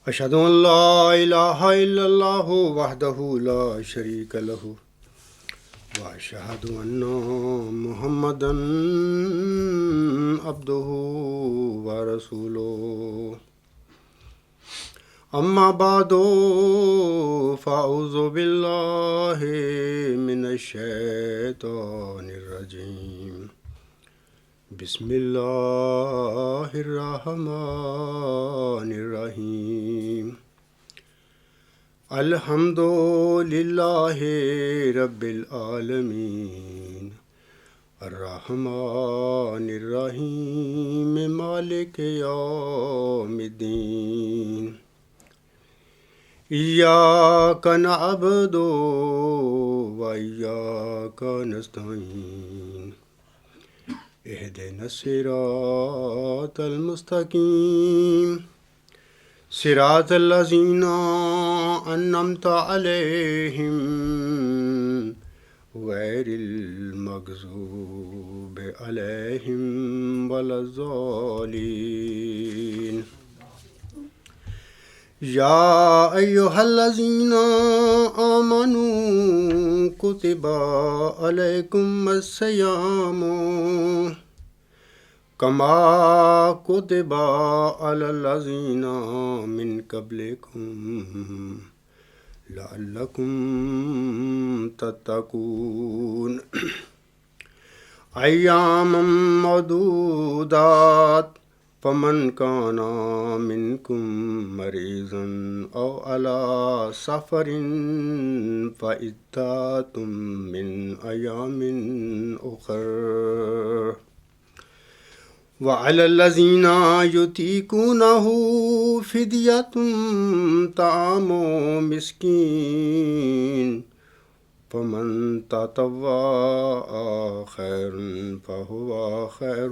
اشہد ان لا الہ الا اللہ وحدہ لا شریک لہ واشہد ان محمدا عبدہ ورسولہ اما بعد فاعوذ باللہ من الشیطان الرجیم بسم اللہ الرحمن الرحیم الحمد للہ رب العالمین الرحمن الرحیم مالک یوم الدین ایاک نعبد و ایاک نستعین اہدنا الصراط المستقیم صراط الذین انعمت علیہم غیر المغضوب علیہم ولا الضالین یا ایہا الذین آمنوا کتب علیکم الصیام کما کتب علی الذین من قبلکم لعلکم تتقون ایاما معدودات فمن کان منکم مریضا او علی سفر فعدۃ من ایام اخر وعلی الذین یطیقونہ فدیۃ طعام مسکین فمن تطوع خیرا فہو خیر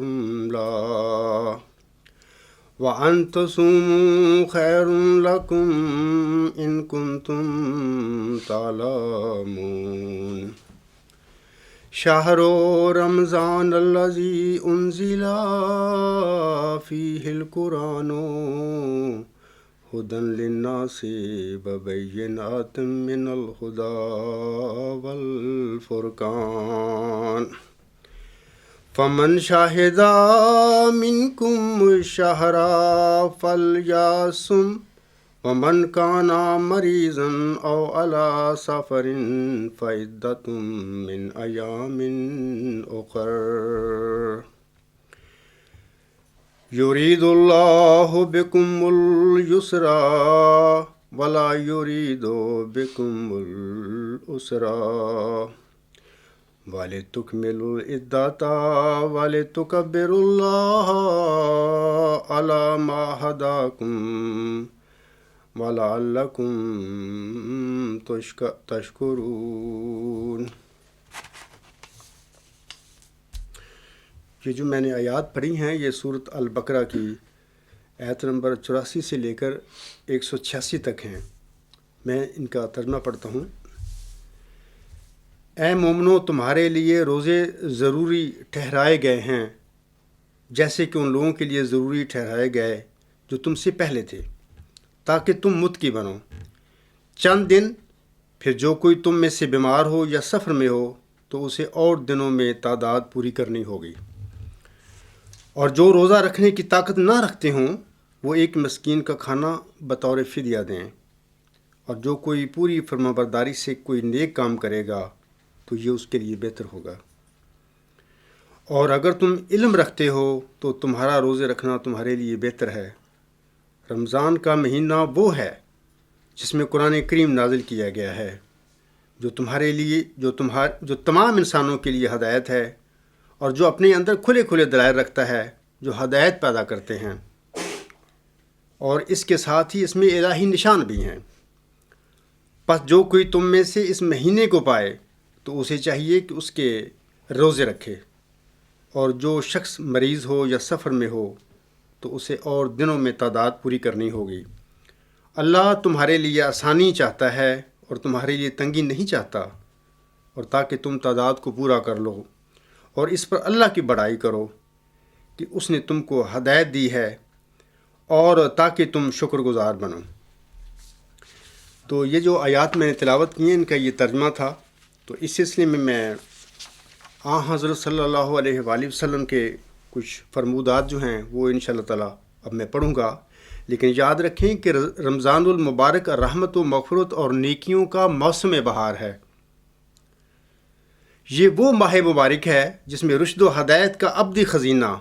لہ وَأَن تَصُومُوا خَيْرٌ لَكُمْ إِن كُنتُمْ تَعْلَمُونَ شَهْرُ رَمَضَانَ الَّذِي أُنزِلَ فِيهِ الْقُرْآنُ هُدًى لِلنَّاسِ وَبَيِّنَاتٍ مِّنَ الْهُدَى وَالْفُرْقَانِ فمن شاہد منکم الشہر فلیصم ومن کان مریضا او علی سفر فعدۃ من ایام اخر یرید اللہ بکم الیسر ولا یرید بکم العسر وَلِتُكْمِلُوا الْعِدَّةَ وَلِتُكَبِّرُوا اللَّهَ عَلَى مَا هَدَاكُمْ وَلَعَلَّكُمْ تَشْكُرُونَ۔ یہ جو میں نے آیات پڑھی ہیں یہ سورۃ البقرہ کی آیت نمبر 84 سے لے کر 186 تک ہیں۔ میں ان کا ترجمہ پڑھتا ہوں۔ اے مومنو، تمہارے لیے روزے ضروری ٹھہرائے گئے ہیں جیسے کہ ان لوگوں کے لیے ضروری ٹھہرائے گئے جو تم سے پہلے تھے، تاکہ تم متقی بنو۔ چند دن پھر جو کوئی تم میں سے بیمار ہو یا سفر میں ہو تو اسے اور دنوں میں تعداد پوری کرنی ہوگی۔ اور جو روزہ رکھنے کی طاقت نہ رکھتے ہوں وہ ایک مسکین کا کھانا بطور فدیہ دیں۔ اور جو کوئی پوری فرمانبرداری سے کوئی نیک کام کرے گا تو یہ اس کے لیے بہتر ہوگا۔ اور اگر تم علم رکھتے ہو تو تمہارا روزے رکھنا تمہارے لیے بہتر ہے۔ رمضان کا مہینہ وہ ہے جس میں قرآن کریم نازل کیا گیا ہے جو تمہارے لیے جو تمام انسانوں کے لیے ہدایت ہے، اور جو اپنے اندر کھلے کھلے دلائل رکھتا ہے جو ہدایت پیدا کرتے ہیں، اور اس کے ساتھ ہی اس میں الہی نشان بھی ہیں۔ پس جو کوئی تم میں سے اس مہینے کو پائے تو اسے چاہیے کہ اس کے روزے رکھے، اور جو شخص مریض ہو یا سفر میں ہو تو اسے اور دنوں میں تعداد پوری کرنی ہوگی۔ اللہ تمہارے لیے آسانی چاہتا ہے اور تمہارے لیے تنگی نہیں چاہتا، اور تاکہ تم تعداد کو پورا کر لو اور اس پر اللہ کی بڑائی کرو کہ اس نے تم کو ہدایت دی ہے، اور تاکہ تم شکر گزار بنو۔ تو یہ جو آیات میں نے تلاوت کی ہیں ان کا یہ ترجمہ تھا. تو اس سلسلے میں حضرت صلی اللہ علیہ وآلہ وسلم کے کچھ فرمودات جو ہیں وہ انشاءاللہ تعالیٰ اب میں پڑھوں گا. لیکن یاد رکھیں کہ رمضان المبارک رحمت و مغفرت اور نیکیوں کا موسم بہار ہے. یہ وہ ماہ مبارک ہے جس میں رشد و ہدایت کا ابدی خزینہ،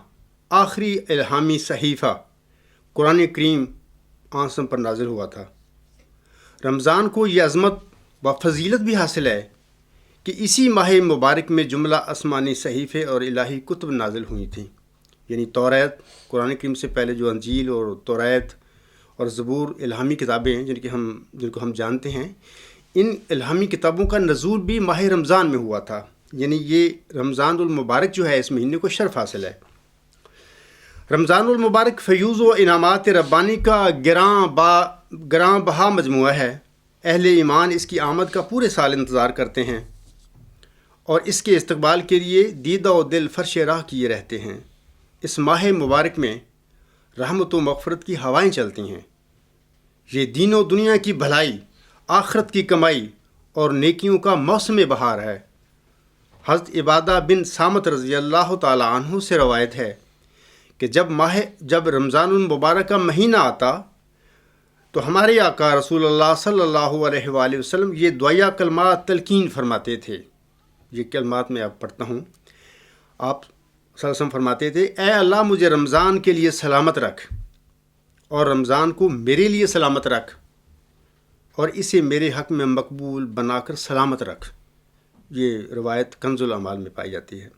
آخری الہامی صحیفہ قرآن کریم آسم پر نازل ہوا تھا. رمضان کو یہ عظمت و فضیلت بھی حاصل ہے کہ اسی ماہ مبارک میں جملہ آسمانی صحیفے اور الہی کتب نازل ہوئی تھیں. یعنی توریت، قرآن کریم سے پہلے جو انجیل اور توریت اور زبور الہامی کتابیں ہیں جن کو ہم جانتے ہیں، ان الہامی کتابوں کا نزول بھی ماہ رمضان میں ہوا تھا. یعنی یہ رمضان المبارک جو ہے اس مہینے کو شرف حاصل ہے. رمضان المبارک فیوز و انعامات ربانی کا گراں بہا مجموعہ ہے. اہل ایمان اس کی آمد کا پورے سال انتظار کرتے ہیں اور اس کے استقبال کے لیے دیدہ و دل فرش راہ کیے رہتے ہیں. اس ماہ مبارک میں رحمت و مغفرت کی ہوائیں چلتی ہیں. یہ دین و دنیا کی بھلائی، آخرت کی کمائی اور نیکیوں کا موسم بہار ہے. حضرت عبادہ بن صامت رضی اللہ تعالیٰ عنہ سے روایت ہے کہ جب رمضان المبارک کا مہینہ آتا تو ہمارے آقا رسول اللہ صلی اللہ علیہ وآلہ وسلم یہ دعائیہ کلمات تلقین فرماتے تھے. یہ کلمات میں اب پڑھتا ہوں. آپ صلی اللہ علیہ وسلم فرماتے تھے: اے اللہ مجھے رمضان کے لیے سلامت رکھ اور رمضان کو میرے لیے سلامت رکھ اور اسے میرے حق میں مقبول بنا کر سلامت رکھ. یہ روایت کنز الاعمال میں پائی جاتی ہے.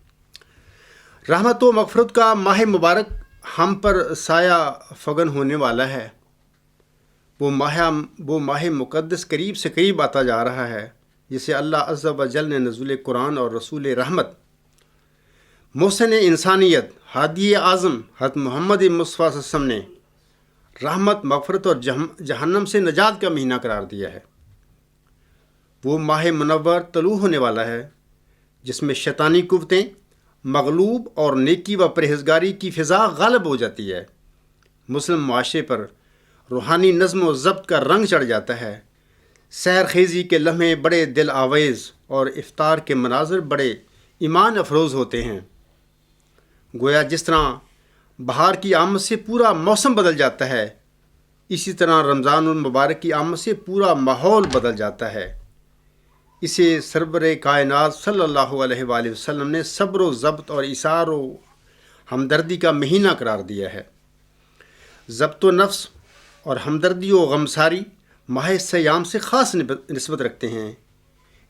رحمت و مغفرت کا ماہ مبارک ہم پر سایہ فگن ہونے والا ہے. وہ ماہ مقدس قریب سے قریب آتا جا رہا ہے جسے اللہ عز و جل نے نزول قرآن اور رسول رحمت، محسن انسانیت، ہادی اعظم حضرت محمد مصطفیٰ صلی اللہ علیہ وسلم نے رحمت، مغفرت اور جہنم سے نجات کا مہینہ قرار دیا ہے. وہ ماہ منور طلوع ہونے والا ہے جس میں شیطانی قوتیں مغلوب اور نیکی و پرہیزگاری کی فضا غالب ہو جاتی ہے. مسلم معاشرے پر روحانی نظم و ضبط کا رنگ چڑھ جاتا ہے. سیر خیزی کے لمحے بڑے دل آویز اور افطار کے مناظر بڑے ایمان افروز ہوتے ہیں. گویا جس طرح بہار کی آمد سے پورا موسم بدل جاتا ہے، اسی طرح رمضان المبارک کی آمد سے پورا ماحول بدل جاتا ہے. اسے سرور کائنات صلی اللہ علیہ وآلہ وسلم نے صبر و ضبط اور ایثار و ہمدردی کا مہینہ قرار دیا ہے. ضبط و نفس اور ہمدردی و غمساری ماہ سیام سے خاص نسبت رکھتے ہیں.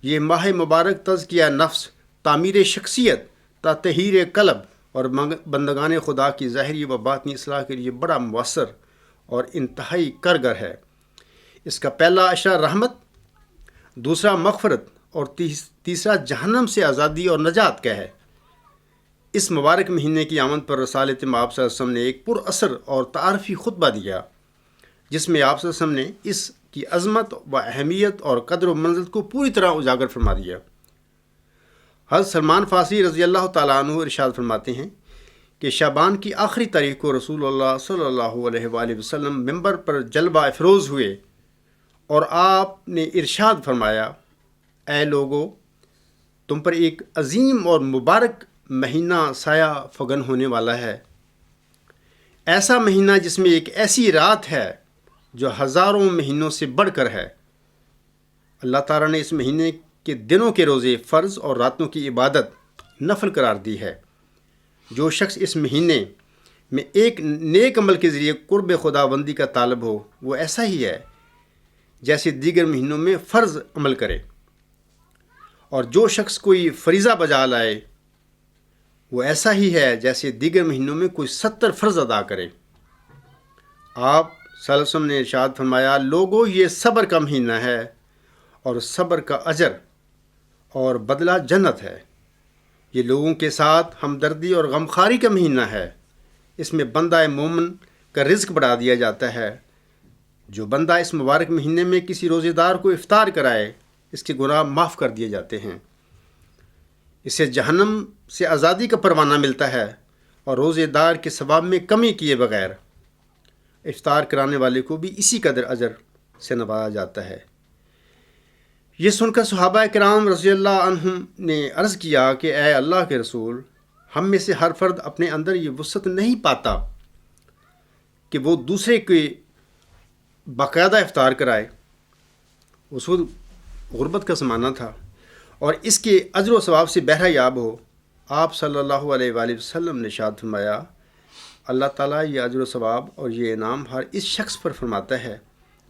یہ ماہ مبارک تزکیہ نفس، تعمیر شخصیت، تطہیر قلب اور بندگان خدا کی ظاہری و باطنی اصلاح کے لیے بڑا مؤثر اور انتہائی کارگر ہے. اس کا پہلا اشارہ رحمت، دوسرا مغفرت اور تیسرا جہنم سے آزادی اور نجات کا ہے. اس مبارک مہینے کی آمد پر رسالت مآب صلی اللہ علیہ وسلم نے ایک پر اثر اور تعارفی خطبہ دیا جس میں آپ صلی اللہ علیہ وسلم نے اس کی عظمت و اہمیت اور قدر و منزلت کو پوری طرح اجاگر فرما دیا. حضرت سلمان فارسی رضی اللہ تعالیٰ عنہ ارشاد فرماتے ہیں کہ شعبان کی آخری تاریخ کو رسول اللہ صلی اللہ علیہ وآلہ وسلم ممبر پر جلوہ افروز ہوئے اور آپ نے ارشاد فرمایا: اے لوگو، تم پر ایک عظیم اور مبارک مہینہ سایہ فگن ہونے والا ہے. ایسا مہینہ جس میں ایک ایسی رات ہے جو ہزاروں مہینوں سے بڑھ کر ہے. اللہ تعالیٰ نے اس مہینے کے دنوں کے روزے فرض اور راتوں کی عبادت نفل قرار دی ہے. جو شخص اس مہینے میں ایک نیک عمل کے ذریعے قرب خدا بندی کا طالب ہو، وہ ایسا ہی ہے جیسے دیگر مہینوں میں فرض عمل کرے. اور جو شخص کوئی فریضہ بجا لائے، وہ ایسا ہی ہے جیسے دیگر مہینوں میں کوئی 70 فرض ادا کرے. آپ صلی اللہ علیہ وسلم نے ارشاد فرمایا: لوگو، یہ صبر کا مہینہ ہے اور صبر کا اجر اور بدلہ جنت ہے. یہ لوگوں کے ساتھ ہمدردی اور غمخواری کا مہینہ ہے. اس میں بندہ مومن کا رزق بڑھا دیا جاتا ہے. جو بندہ اس مبارک مہینے میں کسی روزے دار کو افطار کرائے، اس کے گناہ معاف کر دیے جاتے ہیں. اسے جہنم سے آزادی کا پروانہ ملتا ہے اور روزے دار کے ثواب میں کمی کیے بغیر افطار کرانے والے کو بھی اسی قدر اجر سے نوازا جاتا ہے. یہ سن کر صحابہ کرام رضی اللہ عنہم نے عرض کیا کہ اے اللہ کے رسول، ہم میں سے ہر فرد اپنے اندر یہ وسعت نہیں پاتا کہ وہ دوسرے کے باقاعدہ افطار کرائے۔ اس وقت غربت کا زمانہ تھا اور اس کے اجر و ثواب سے بہرہ یاب ہو۔ آپ صلی اللہ علیہ وآلہ وسلم نے ارشاد فرمایا، اللہ تعالیٰ یہ اجر و ثواب اور یہ انعام ہر اس شخص پر فرماتا ہے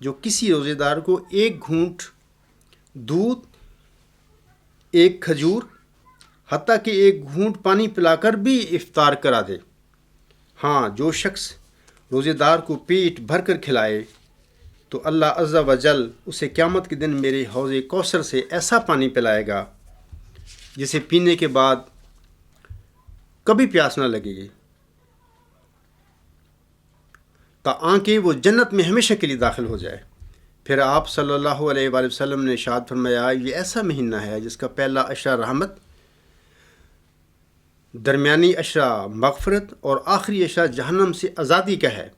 جو کسی روزے دار کو ایک گھونٹ دودھ، ایک کھجور، حتیٰ کہ ایک گھونٹ پانی پلا کر بھی افطار کرا دے۔ ہاں، جو شخص روزے دار کو پیٹ بھر کر کھلائے تو اللہ عز و جل اسے قیامت کے دن میرے حوض کوثر سے ایسا پانی پلائے گا جسے پینے کے بعد کبھی پیاس نہ لگے گی، تاکہ وہ جنت میں ہمیشہ کے لیے داخل ہو جائے۔ پھر آپ صلی اللہ علیہ وآلہ وسلم نے ارشاد فرمایا، یہ ایسا مہینہ ہے جس کا پہلا عشرہ رحمت، درمیانی عشرہ مغفرت اور آخری عشرہ جہنم سے آزادی کا ہے۔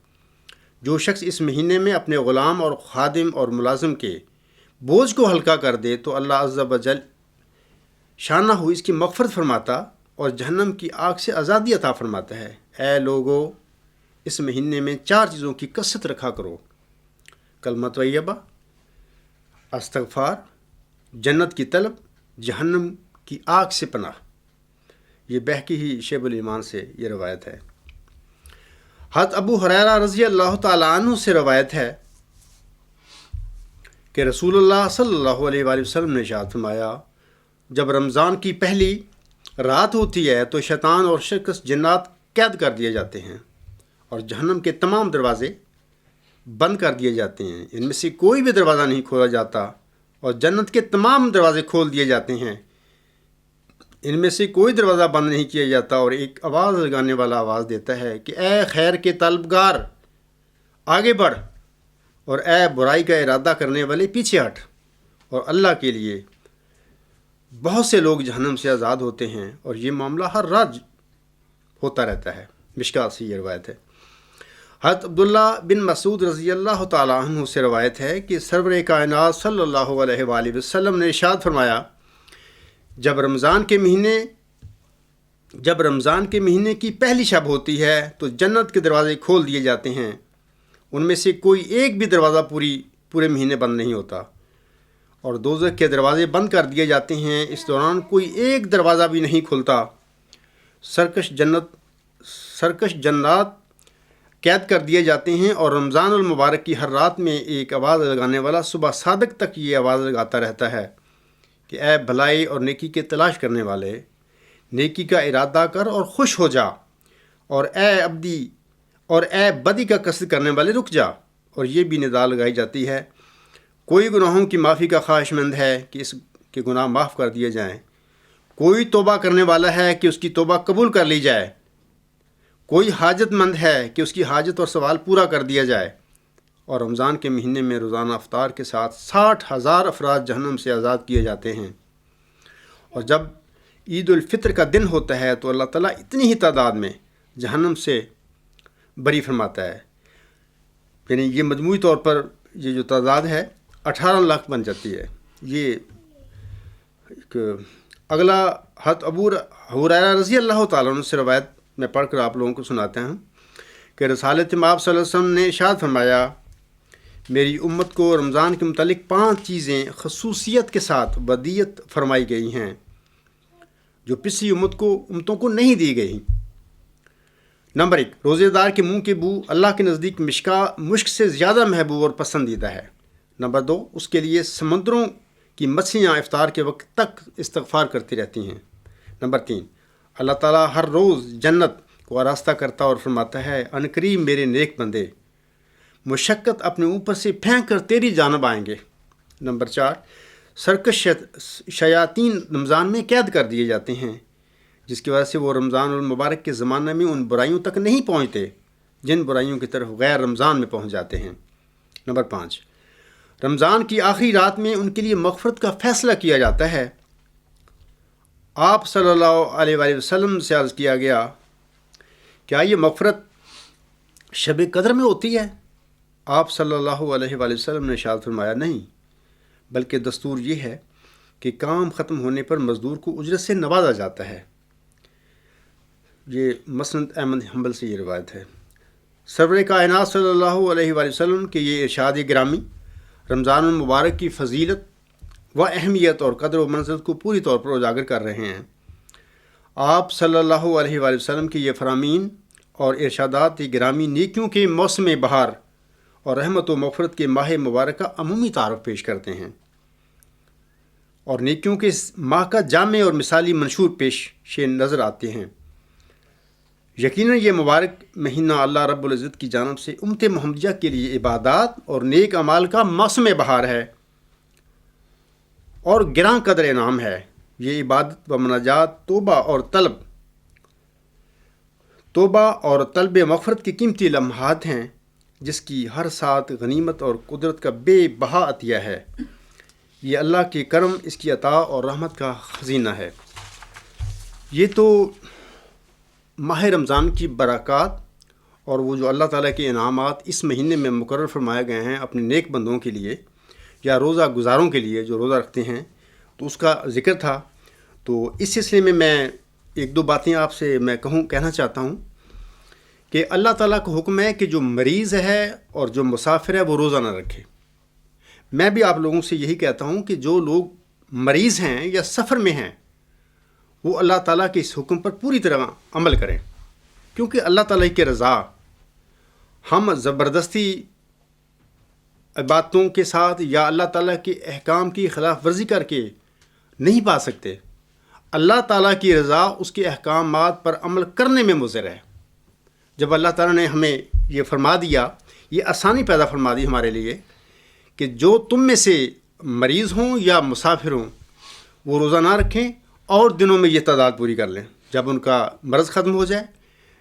جو شخص اس مہینے میں اپنے غلام اور خادم اور ملازم کے بوجھ کو ہلکا کر دے تو اللہ عز و جل شانہ ہو اس کی مغفرت فرماتا اور جہنم کی آگ سے آزادی عطا فرماتا ہے۔ اے لوگو، اس مہینے میں 4 چیزوں کی کثرت رکھا کرو: کلمہ طیبہ، استغفار، جنت کی طلب، جہنم کی آگ سے پناہ۔ یہ بہقی ہی شعب الایمان سے یہ روایت ہے۔ حضرت ابو ہریرہ رضی اللہ تعالیٰ عنہ سے روایت ہے کہ رسول اللہ صلی اللہ علیہ وآلہ وسلم نے ارشاد فرمایا، جب رمضان کی پہلی رات ہوتی ہے تو شیطان اور شرکس جنات قید کر دیے جاتے ہیں اور جہنم کے تمام دروازے بند کر دیے جاتے ہیں، ان میں سے کوئی بھی دروازہ نہیں کھولا جاتا، اور جنت کے تمام دروازے کھول دیے جاتے ہیں، ان میں سے کوئی دروازہ بند نہیں کیا جاتا، اور ایک آواز لگانے والا آواز دیتا ہے کہ اے خیر کے طلبگار آگے بڑھ، اور اے برائی کا ارادہ کرنے والے پیچھے ہٹ۔ اور اللہ کے لیے بہت سے لوگ جہنم سے آزاد ہوتے ہیں، اور یہ معاملہ ہر رات ہوتا رہتا ہے۔ مشکات سے یہ روایت ہے۔ حضرت عبداللہ بن مسعود رضی اللہ تعالیٰ عنہ سے روایت ہے کہ سرور کائنات صلی اللہ علیہ وآلہ وسلم نے ارشاد فرمایا، جب رمضان کے مہینے کی پہلی شب ہوتی ہے تو جنت کے دروازے کھول دیے جاتے ہیں، ان میں سے کوئی ایک بھی دروازہ پورے مہینے بند نہیں ہوتا، اور دوزخ کے دروازے بند کر دیے جاتے ہیں، اس دوران کوئی ایک دروازہ بھی نہیں کھلتا۔ سرکش جنات قید کر دیے جاتے ہیں، اور رمضان المبارک کی ہر رات میں ایک آواز لگانے والا صبح صادق تک یہ آواز لگاتا رہتا ہے کہ اے بھلائی اور نیکی کے تلاش کرنے والے، نیکی کا ارادہ کر اور خوش ہو جا، اور اے بدی کا قصد کرنے والے رک جا۔ اور یہ بھی ندا لگائی جاتی ہے، کوئی گناہوں کی معافی کا خواہش مند ہے کہ اس کے گناہ معاف کر دیے جائیں، کوئی توبہ کرنے والا ہے کہ اس کی توبہ قبول کر لی جائے، کوئی حاجت مند ہے کہ اس کی حاجت اور سوال پورا کر دیا جائے۔ اور رمضان کے مہینے میں روزانہ افطار کے ساتھ 60,000 افراد جہنم سے آزاد کیے جاتے ہیں، اور جب عید الفطر کا دن ہوتا ہے تو اللہ تعالیٰ اتنی ہی تعداد میں جہنم سے بری فرماتا ہے، یعنی یہ مجموعی طور پر یہ جو تعداد ہے 18 لاکھ بن جاتی ہے۔ یہ اگلا حضرت ابو ہریرہ رضی اللہ تعالیٰ عنہ سے روایت میں پڑھ کر آپ لوگوں کو سناتا ہوں کہ رسالت مآب صلی اللہ علیہ وسلم نے ارشاد فرمایا، میری امت کو رمضان کے متعلق 5 چیزیں خصوصیت کے ساتھ ودیعت فرمائی گئی ہیں جو پچھلی امتوں کو نہیں دی گئی۔ نمبر 1، روزے دار کے منہ کی بو اللہ کے نزدیک مشک سے زیادہ محبوب اور پسندیدہ ہے۔ نمبر 2، اس کے لیے سمندروں کی مچھلیاں افطار کے وقت تک استغفار کرتی رہتی ہیں۔ نمبر 3، اللہ تعالیٰ ہر روز جنت کو آراستہ کرتا اور فرماتا ہے، ان قریب میرے نیک بندے مشقت اپنے اوپر سے پھینک کر تیری جانب آئیں گے۔ نمبر 4، سرکش شیاطین رمضان میں قید کر دیے جاتے ہیں، جس کی وجہ سے وہ رمضان المبارک کے زمانے میں ان برائیوں تک نہیں پہنچتے جن برائیوں کی طرف غیر رمضان میں پہنچ جاتے ہیں۔ نمبر 5، رمضان کی آخری رات میں ان کے لیے مغفرت کا فیصلہ کیا جاتا ہے۔ آپ صلی اللہ علیہ وآلہ وسلم سے عرض کیا گیا، کیا یہ مغفرت شب قدر میں ہوتی ہے؟ آپ صلی اللہ علیہ وآلہ وسلم نے ارشاد فرمایا، نہیں، بلکہ دستور یہ ہے کہ کام ختم ہونے پر مزدور کو اجرت سے نوازا جاتا ہے۔ یہ مسند احمد حنبل سے یہ روایت ہے۔ سرور کائنات صلی اللہ علیہ وآلہ وسلم کے یہ ارشاد گرامی رمضان المبارک کی فضیلت و اہمیت اور قدر و منزلت کو پوری طور پر اجاگر کر رہے ہیں۔ آپ صلی اللہ علیہ وآلہ وسلم کے یہ فرامین اور ارشادات گرامی نیکیوں کے موسم بہار اور رحمت و مغفرت کے ماہ مبارک کا عمومی تعارف پیش کرتے ہیں اور نیکیوں کے اس ماہ کا جامع اور مثالی منشور پیش نظر آتے ہیں۔ یقیناً یہ مبارک مہینہ اللہ رب العزت کی جانب سے امت محمدیہ کے لیے عبادات اور نیک اعمال کا موسم بہار ہے اور گراں قدر انعام ہے۔ یہ عبادت و مناجات، توبہ اور طلب مغفرت کی قیمتی لمحات ہیں جس کی ہر ساتھ غنیمت اور قدرت کا بے بہا عطیہ ہے۔ یہ اللہ کے کرم، اس کی عطا اور رحمت کا خزینہ ہے۔ یہ تو ماہ رمضان کی برکات اور وہ جو اللہ تعالیٰ کے انعامات اس مہینے میں مقرر فرمائے گئے ہیں اپنے نیک بندوں کے لیے یا روزہ گزاروں کے لیے جو روزہ رکھتے ہیں، تو اس کا ذکر تھا۔ تو اس سلسلے میں ایک دو باتیں آپ سے میں کہنا چاہتا ہوں کہ اللہ تعالیٰ کا حکم ہے کہ جو مریض ہے اور جو مسافر ہے وہ روزہ نہ رکھے۔ میں بھی آپ لوگوں سے یہی کہتا ہوں کہ جو لوگ مریض ہیں یا سفر میں ہیں وہ اللہ تعالیٰ کے اس حکم پر پوری طرح عمل کریں، کیونکہ اللہ تعالیٰ کی رضا ہم زبردستی عبادتوں کے ساتھ یا اللہ تعالیٰ کے احکام کی خلاف ورزی کر کے نہیں پا سکتے۔ اللہ تعالیٰ کی رضا اس کے احکامات پر عمل کرنے میں مضر ہے۔ جب اللہ تعالیٰ نے ہمیں یہ فرما دیا، یہ آسانی پیدا فرما دی ہمارے لیے کہ جو تم میں سے مریض ہوں یا مسافر ہوں وہ روزہ نہ رکھیں اور دنوں میں یہ تعداد پوری کر لیں۔ جب ان کا مرض ختم ہو جائے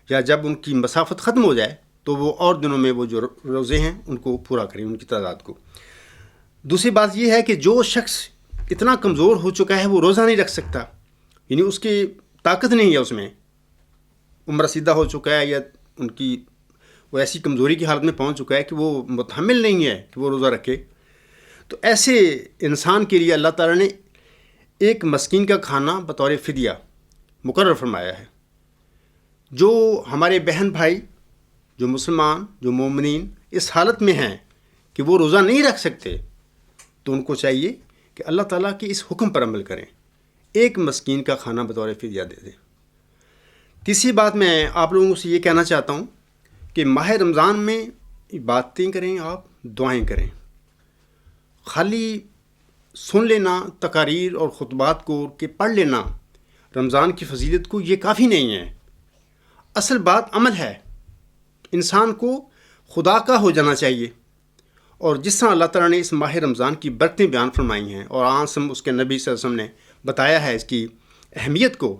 یا جب ان کی مسافت ختم ہو جائے تو وہ اور دنوں میں وہ جو روزے ہیں ان کو پورا کریں، ان کی تعداد کو۔ دوسری بات یہ ہے کہ جو شخص اتنا کمزور ہو چکا ہے وہ روزہ نہیں رکھ سکتا، یعنی اس کی طاقت نہیں ہے، اس میں عمر رسیدہ ہو چکا ہے یا ان کی وہ ایسی کمزوری کی حالت میں پہنچ چکا ہے کہ وہ متحمل نہیں ہے کہ وہ روزہ رکھے، تو ایسے انسان کے لیے اللہ تعالیٰ نے ایک مسکین کا کھانا بطور فدیہ مقرر فرمایا ہے۔ جو ہمارے بہن بھائی، جو مسلمان، جو مومنین اس حالت میں ہیں کہ وہ روزہ نہیں رکھ سکتے، تو ان کو چاہیے کہ اللہ تعالیٰ کے اس حکم پر عمل کریں، ایک مسکین کا کھانا بطور فدیہ دے دیں۔ تیسری بات میں آپ لوگوں سے یہ کہنا چاہتا ہوں کہ ماہ رمضان میں باتیں کریں، آپ دعائیں کریں۔ خالی سن لینا تقاریر اور خطبات کو کہ پڑھ لینا رمضان کی فضیلت کو، یہ کافی نہیں ہے۔ اصل بات عمل ہے۔ انسان کو خدا کا ہو جانا چاہیے، اور جس طرح اللہ تعالیٰ نے اس ماہ رمضان کی برکتیں بیان فرمائی ہیں اور آنسم اس کے نبی صلی اللہ علیہ وسلم نے بتایا ہے اس کی اہمیت کو،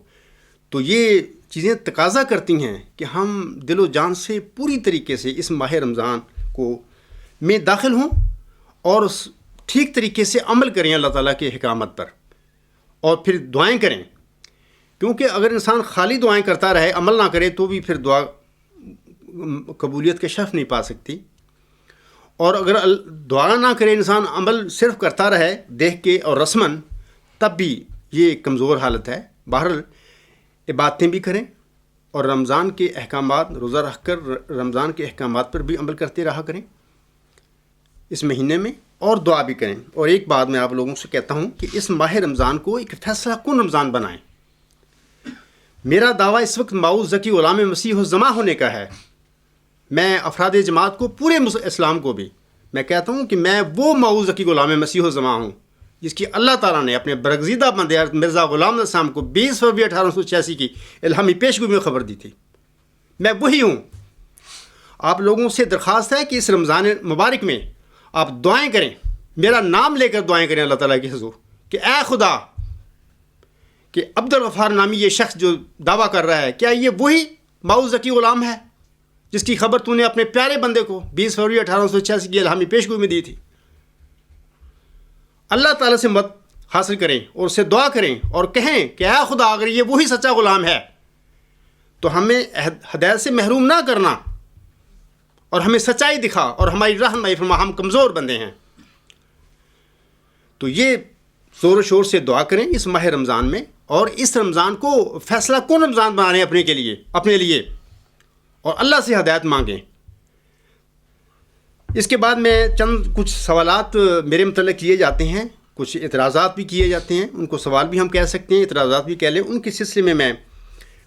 تو یہ چیزیں تقاضا کرتی ہیں کہ ہم دل و جان سے پوری طریقے سے اس ماہ رمضان میں داخل ہوں اور ٹھیک طریقے سے عمل کریں اللہ تعالیٰ کے احکامات پر، اور پھر دعائیں کریں، کیونکہ اگر انسان خالی دعائیں کرتا رہے، عمل نہ کرے، تو بھی پھر دعا قبولیت کے شرف نہیں پا سکتی۔ اور اگر دعا نہ کرے انسان، عمل صرف کرتا رہے دیکھ کے اور رسماً، تب بھی یہ کمزور حالت ہے۔ بہرحال عبادتیں بھی کریں اور رمضان کے احکامات، روزہ رکھ کر رمضان کے احکامات پر بھی عمل کرتے رہا کریں اس مہینے میں، اور دعا بھی کریں۔ اور ایک بات میں آپ لوگوں سے کہتا ہوں کہ اس ماہ رمضان کو ایک فیصلہ کن رمضان بنائیں۔ میرا دعویٰ اس وقت ماؤز ذکی غلام مسیح الزماں ہونے کا ہے۔ میں افراد جماعت کو، پورے اسلام کو بھی میں کہتا ہوں کہ میں وہ ماؤز ذکی غلام مسیح الزماں ہوں جس کی اللہ تعالیٰ نے اپنے برگزیدہ بندے مرزا غلام نبی السلام کو 20 فروری 1886 کی الہامی پیشگوئی میں خبر دی تھی۔ میں وہی ہوں۔ آپ لوگوں سے درخواست ہے کہ اس رمضان مبارک میں آپ دعائیں کریں، میرا نام لے کر دعائیں کریں اللہ تعالیٰ کی حضور کہ اے خدا، کہ عبدالغفار نامی یہ شخص جو دعویٰ کر رہا ہے، کیا یہ وہی ماؤز ذکی غلام ہے جس کی خبر تو نے اپنے پیارے بندے کو 20 فروری 1886 کی الہامی پیشگوئی میں دی تھی؟ اللہ تعالیٰ سے مدد حاصل کریں اور اس سے دعا کریں اور کہیں کہ اے خدا، اگر یہ وہی سچا غلام ہے تو ہمیں ہدایت سے محروم نہ کرنا اور ہمیں سچائی دکھا اور ہماری رہنمائی فرما، ہم کمزور بندے ہیں۔ تو یہ زور و شور سے دعا کریں اس ماہ رمضان میں، اور اس رمضان کو فیصلہ کن رمضان بنا رہے ہیں اپنے لیے، اور اللہ سے ہدایت مانگیں۔ اس کے بعد میں کچھ سوالات میرے متعلق کیے جاتے ہیں، کچھ اعتراضات بھی کیے جاتے ہیں، ان کو سوال بھی ہم کہہ سکتے ہیں، اعتراضات بھی کہہ لیں، ان کے سلسلے میں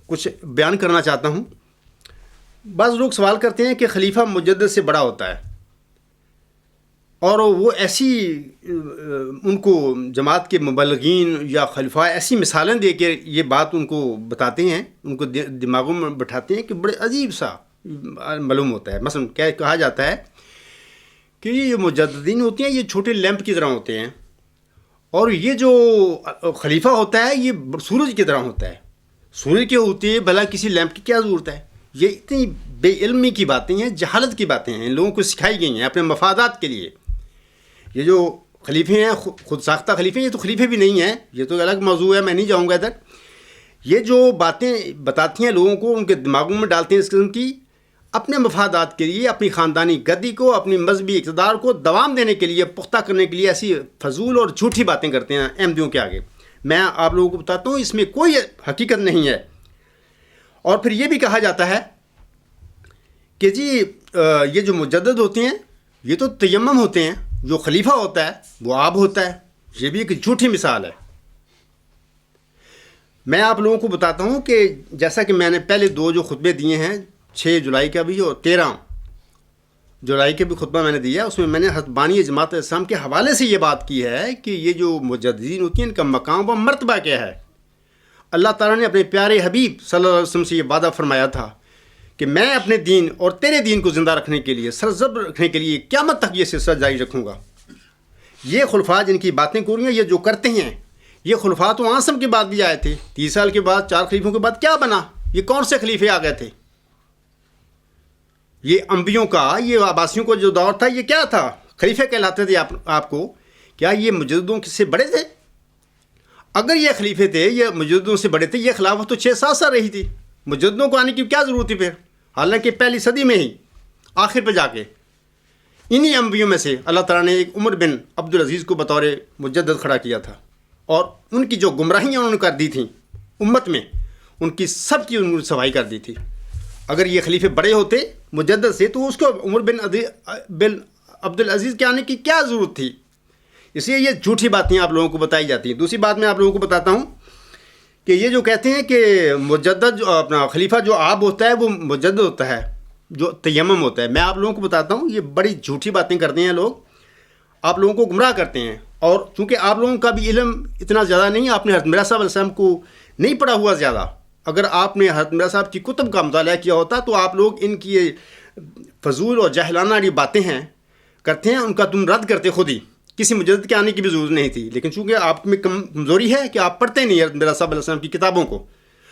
کچھ بیان کرنا چاہتا ہوں۔ بعض لوگ سوال کرتے ہیں کہ خلیفہ مجدد سے بڑا ہوتا ہے، اور وہ ایسی ان کو جماعت کے مبلغین یا خلیفہ ایسی مثالیں دے کے یہ بات ان کو بتاتے ہیں، ان کو دماغوں میں بٹھاتے ہیں کہ بڑے عجیب سا معلوم ہوتا ہے۔ مثلا کہا جاتا ہے کہ یہ مجددین ہوتے ہیں، یہ چھوٹے لیمپ کی طرح ہوتے ہیں، اور یہ جو خلیفہ ہوتا ہے یہ سورج کی طرح ہوتا ہے۔ سورج کے ہوتے بھلا کسی لیمپ کی کیا ضرورت ہے؟ یہ اتنی بے علمی کی باتیں ہیں، جہالت کی باتیں ہیں، ان لوگوں کو سکھائی گئی ہیں اپنے مفادات کے لیے۔ یہ جو خلیفے ہیں خود ساختہ خلیفے ہیں، یہ تو خلیفے بھی نہیں ہیں، یہ تو الگ موضوع ہے، میں نہیں جاؤں گا ادھر۔ یہ جو باتیں بتاتی ہیں لوگوں کو، ان کے دماغوں میں ڈالتے ہیں اس قسم کی، اپنے مفادات کے لیے، اپنی خاندانی گدی کو، اپنی مذہبی اقتدار کو دوام دینے کے لیے، پختہ کرنے کے لیے ایسی فضول اور جھوٹی باتیں کرتے ہیں احمدیوں کے آگے۔ میں آپ لوگوں کو بتاتا ہوں اس میں کوئی حقیقت نہیں ہے۔ اور پھر یہ بھی کہا جاتا ہے کہ جی یہ جو مجدد ہوتے ہیں یہ تو تیمم ہوتے ہیں، جو خلیفہ ہوتا ہے وہ آب ہوتا ہے۔ یہ بھی ایک جھوٹی مثال ہے۔ میں آپ لوگوں کو بتاتا ہوں کہ جیسا کہ میں نے پہلے 2 جو خطبے دیے ہیں، 6 جولائی کا بھی اور 13 جولائی کا بھی خطبہ میں نے دیا، اس میں میں نے حضرت بانی جماعت اسلام کے حوالے سے یہ بات کی ہے کہ یہ جو مجددین ہوتی ہیں ان کا مقام و مرتبہ کیا ہے۔ اللہ تعالیٰ نے اپنے پیارے حبیب صلی اللہ علیہ وسلم سے یہ وعدہ فرمایا تھا کہ میں اپنے دین اور تیرے دین کو زندہ رکھنے کے لیے، سرزب رکھنے کے لیے قیامت تک یہ سلسلہ جاری رکھوں گا۔ یہ خلفاء جن کی باتیں کر رہی ہیں، یہ جو کرتے ہیں، یہ خلفاء تو آسم کے بعد بھی آئے تھے، 30 سال کے بعد 4 خلیفوں کے بعد کیا بنا؟ یہ کون سے خلیفے آ گئے تھے؟ یہ انبیوں کا، یہ عباسیوں کو جو دور تھا، یہ کیا تھا؟ خلیفے کہلاتے تھے آپ کو۔ کیا یہ مجددوں سے بڑے تھے؟ اگر یہ خلیفے تھے، یہ مجددوں سے بڑے تھے، یہ خلافت تو 6-7 سال رہی تھی، مجددوں کو آنے کی کیا ضرورت تھی پھر؟ حالانکہ پہلی صدی میں ہی آخر پہ جا کے انہی انبیوں میں سے اللہ تعالیٰ نے ایک عمر بن عبدالعزیز کو بطور مجدد کھڑا کیا تھا، اور ان کی جو گمراہیاں انہوں نے کر دی تھیں امت میں، ان کی سب کی انہوں نے صفائی کر دی تھی۔ اگر یہ خلیفے بڑے ہوتے مجدد سے تو اس کو عمر بن عبدالعزیز کے آنے کی کیا ضرورت تھی؟ اس لیے یہ جھوٹی باتیں آپ لوگوں کو بتائی جاتی ہیں۔ دوسری بات میں آپ لوگوں کو بتاتا ہوں کہ یہ جو کہتے ہیں کہ مجدد جو اپنا خلیفہ جو آب ہوتا ہے وہ مجدد ہوتا ہے، جو تیمم ہوتا ہے، میں آپ لوگوں کو بتاتا ہوں یہ بڑی جھوٹی باتیں کرتے ہیں لوگ، آپ لوگوں کو گمراہ کرتے ہیں۔ اور چونکہ آپ لوگوں کا بھی علم اتنا زیادہ نہیں، آپ نے حضرت مرزا صاحب علیہ السلام کو نہیں پڑھا ہوا زیادہ۔ اگر آپ نے حضرت مرزا صاحب کی کتب کا مطالعہ کیا ہوتا تو آپ لوگ ان کی فضول اور جاہلانہ جو باتیں ہیں کرتے ہیں ان کا تم رد کرتے خود ہی، کسی مجدد کے آنے کی بھی ضرورت نہیں تھی۔ لیکن چونکہ آپ میں کمزوری ہے کہ آپ پڑھتے نہیں حضرت مرزا صاحب علیہ السلام کی کتابوں کو،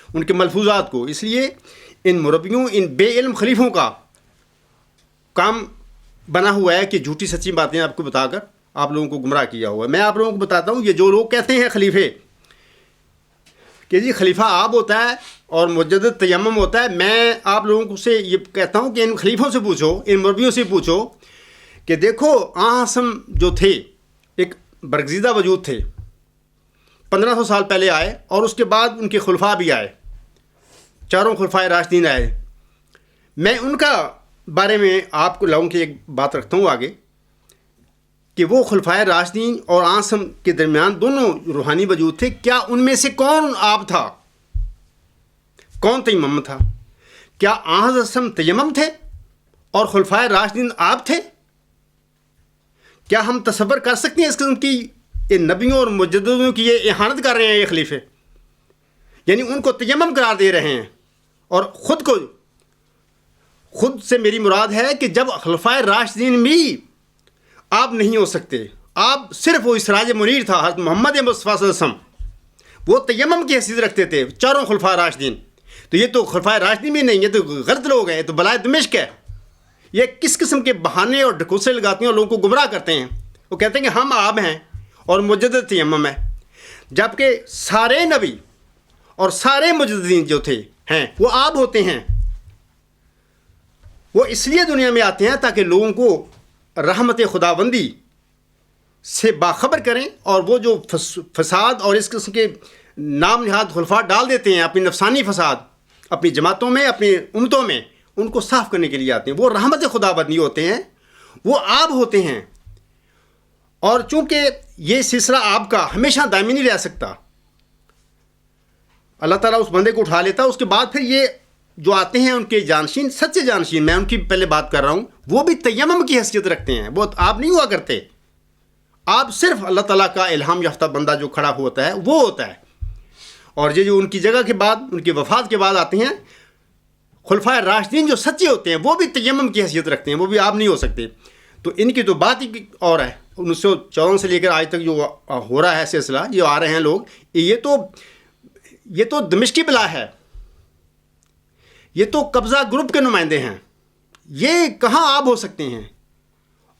ان کے ملفوظات کو، اس لیے ان مربیوں، ان بے علم خلیفوں کا کام بنا ہوا ہے کہ جھوٹی سچی باتیں آپ کو بتا کر آپ لوگوں کو گمراہ کیا ہوا ہے۔ میں آپ لوگوں کو بتاتا ہوں یہ جو لوگ کہتے ہیں خلیفے کہ جی خلیفہ آب ہوتا ہے اور مجدد تیمم ہوتا ہے، میں آپ لوگوں سے یہ کہتا ہوں کہ ان خلیفوں سے پوچھو، ان مربیوں سے پوچھو کہ دیکھو آسم جو تھے ایک برگزیدہ وجود تھے، 1500 سال پہلے آئے، اور اس کے بعد ان کے خلفاء بھی آئے، 4 خلفائے راشدین آئے۔ میں ان کا بارے میں آپ کو لوگوں کی ایک بات رکھتا ہوں آگے کہ وہ خلفائے راشدین اور آسم کے درمیان دونوں روحانی وجود تھے، کیا ان میں سے کون آب تھا، کون تیمم تھا؟ کیا آسم تیمم تھے اور خلفائے راشدین آب تھے؟ کیا ہم تصور کر سکتے ہیں اس قسم کی نبیوں اور مجددوں کی یہ احانت کر رہے ہیں یہ خلیفے؟ یعنی ان کو تیمم قرار دے رہے ہیں، اور خود سے میری مراد ہے کہ جب خلفائے راشدین بھی آپ نہیں ہو سکتے، آپ صرف وہ سراج منیر تھا حضرت محمد مصطفیٰ صلی اللہ علیہ وسلم، وہ تیمم کی حیثیت رکھتے تھے 4 خلفائے راشدین۔ تو یہ تو خلفائے راشدین بھی نہیں، یہ تو غلط لوگ ہیں، یہ تو بلائے دمشق ہے۔ یہ کس قسم کے بہانے اور ڈھکوسے لگاتے ہیں اور لوگوں کو گمراہ کرتے ہیں۔ وہ کہتے ہیں کہ ہم آب ہیں اور مجدد تیمم ہے، جبکہ سارے نبی اور سارے مجددین جو ہیں وہ آب ہوتے ہیں۔ وہ اس لیے دنیا میں آتے ہیں تاکہ لوگوں کو رحمت خداوندی سے باخبر کریں، اور وہ جو فساد اور اس قسم کے نام نہاد خلفات ڈال دیتے ہیں، اپنی نفسانی فساد اپنی جماعتوں میں، اپنی امتوں میں، ان کو صاف کرنے کے لیے آتے ہیں۔ وہ رحمت خدا بد نہیں ہوتے ہیں، وہ آب ہوتے ہیں، اور چونکہ یہ سلسلہ آب کا ہمیشہ دائمی نہیں رہ سکتا، اللہ تعالیٰ اس بندے کو اٹھا لیتا، اس کے بعد پھر یہ جو آتے ہیں ان کے جانشین، سچے جانشین، میں ان کی پہلے بات کر رہا ہوں، وہ بھی تیمم کی حیثیت رکھتے ہیں، وہ آپ نہیں ہوا کرتے۔ آپ صرف اللہ تعالیٰ کا الہام یافتہ بندہ جو کھڑا ہوتا ہے وہ ہوتا ہے، اور یہ جو ان کی جگہ کے بعد، ان کی وفات کے بعد آتے ہیں خلفائے راشدین جو سچے ہوتے ہیں، وہ بھی تیمم کی حیثیت رکھتے ہیں، وہ بھی آپ نہیں ہو سکتے۔ تو ان کی تو بات ہی اور ہے۔ 1954 سے لے کر آج تک جو ہو رہا ہے سلسلہ، یہ آ رہے ہیں لوگ، یہ تو دمشقی بلا ہے، یہ تو قبضہ گروپ کے نمائندے ہیں، یہ کہاں آپ ہو سکتے ہیں؟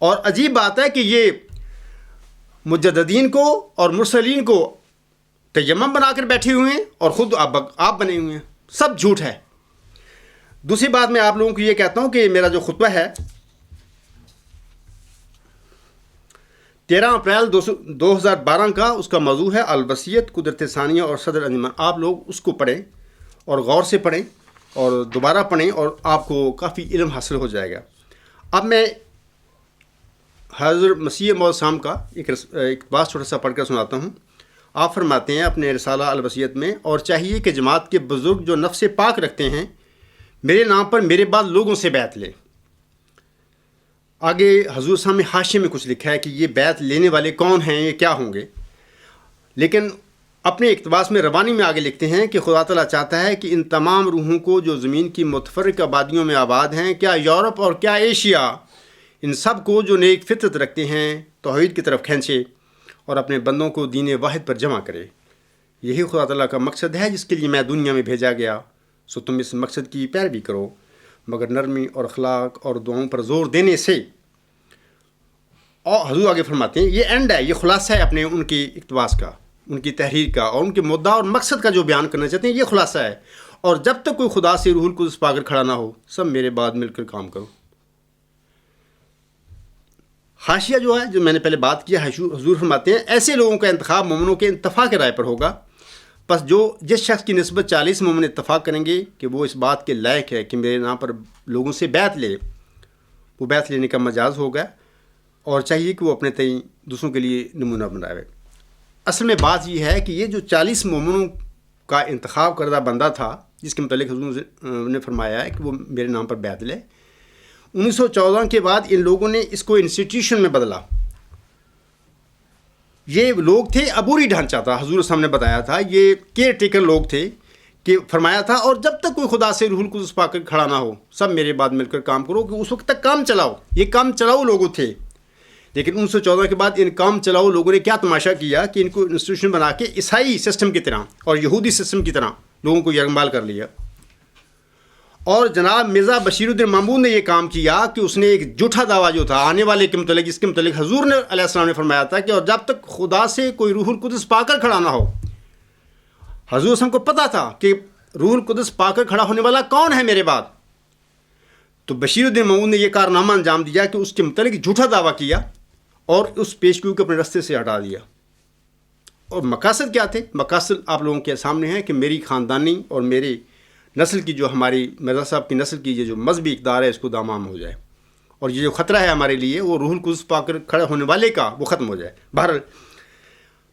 اور عجیب بات ہے کہ یہ مجددین کو اور مرسلین کو تیمم بنا کر بیٹھے ہوئے ہیں، اور خود آپ بنے ہوئے ہیں، سب جھوٹ ہے۔ دوسری بات میں آپ لوگوں کو یہ کہتا ہوں کہ میرا جو خطبہ ہے 13 اپریل 2012 کا، اس کا موضوع ہے الوصیت، قدرت ثانیہ اور صدر انجمن۔ آپ لوگ اس کو پڑھیں اور غور سے پڑھیں اور دوبارہ پڑھیں، اور آپ کو کافی علم حاصل ہو جائے گا۔ اب میں حضرت مسیح موعود السلام کا ایک بات چھوٹا سا پڑھ کر سناتا ہوں۔ آپ فرماتے ہیں اپنے رسالہ الوصیت میں، اور چاہیے کہ جماعت کے بزرگ جو نفس پاک رکھتے ہیں میرے نام پر میرے بعد لوگوں سے بیعت لیں۔ آگے حضور صاحب نے حاشیے میں کچھ لکھا ہے کہ یہ بیعت لینے والے کون ہیں، یہ کیا ہوں گے، لیکن اپنے اقتباس میں روانی میں آگے لکھتے ہیں کہ خدا تعالیٰ چاہتا ہے کہ ان تمام روحوں کو جو زمین کی متفرق آبادیوں میں آباد ہیں، کیا یورپ اور کیا ایشیا، ان سب کو جو نیک فطرت رکھتے ہیں توحید کی طرف کھینچے اور اپنے بندوں کو دین واحد پر جمع کرے۔ یہی خدا تعالیٰ کا مقصد ہے جس کے لیے میں دنیا میں بھیجا گیا، سو تم اس مقصد کی پیروی کرو، مگر نرمی اور اخلاق اور دعاؤں پر زور دینے سے۔ اور حضور آگے فرماتے ہیں یہ اینڈ ہے، یہ خلاصہ ہے اپنے ان کی اقتباس کا، ان کی تحریر کا، اور ان کے مدعا اور مقصد کا جو بیان کرنا چاہتے ہیں، یہ خلاصہ ہے۔ اور جب تک کوئی خدا سے روح القدس پا کر کھڑا نہ ہو، سب میرے بعد مل کر کام کرو۔ حاشیہ جو ہے، جو میں نے پہلے بات کیا، حضور فرماتے ہیں ایسے لوگوں کا انتخاب مومنوں کے اتفاق رائے پر ہوگا، پس جس شخص کی نسبت 40 مومن اتفاق کریں گے کہ وہ اس بات کے لائق ہے کہ میرے نام پر لوگوں سے بیعت لے، وہ بیعت لینے کا مجاز ہوگا، اور چاہیے کہ وہ اپنے تئیں دوسروں کے لیے نمونہ بنائے۔ اصل میں بات یہ ہے کہ یہ جو 40 مومنوں کا انتخاب کردہ بندہ تھا، جس کے متعلق حضور نے فرمایا ہے کہ وہ میرے نام پر بیعت لے، 1914 کے بعد ان لوگوں نے اس کو انسٹیٹیوشن میں بدلا۔ یہ لوگ تھے، عبوری ڈھانچہ تھا، حضور صاحب نے بتایا تھا، یہ کیئر ٹیکر لوگ تھے، کہ فرمایا تھا اور جب تک کوئی خدا سے روح القدس پا کر کھڑا نہ ہو، سب میرے بعد مل کر کام کرو، کہ اس وقت تک کام چلاؤ، یہ کام چلاؤ لوگوں تھے۔ لیکن 1914 کے بعد ان کام چلاؤ لوگوں نے کیا تماشا کیا کہ ان کو انسٹیٹیوشن بنا کے عیسائی سسٹم کی طرح اور یہودی سسٹم کی طرح لوگوں کو یرغمال کر لیا۔ اور جناب مرزا بشیر الدین محمود نے یہ کام کیا کہ اس نے ایک جھوٹا دعویٰ جو تھا آنے والے کے متعلق، اس کے متعلق حضور نے علیہ السلام نے فرمایا تھا کہ اور جب تک خدا سے کوئی روح القدس پا کر کھڑا نہ ہو، حضور صاحب کو پتہ تھا کہ روح القدس پا کر کھڑا ہونے والا کون ہے میرے بعد، تو بشیر الدین محمود نے یہ کارنامہ انجام دیا کہ اس کے متعلق جھوٹا دعویٰ کیا اور اس پیشگوئی کو اپنے رستے سے ہٹا دیا۔ اور مقاصد کیا تھے؟ مقاصد آپ لوگوں کے سامنے ہیں کہ میری خاندانی اور میری نسل کی، جو ہماری مرزا صاحب کی نسل کی یہ جو مذہبی اقدار ہے، اس کو دامام ہو جائے، اور یہ جو خطرہ ہے ہمارے لیے وہ روح القدس پا کر کھڑے ہونے والے کا، وہ ختم ہو جائے۔ بہرحال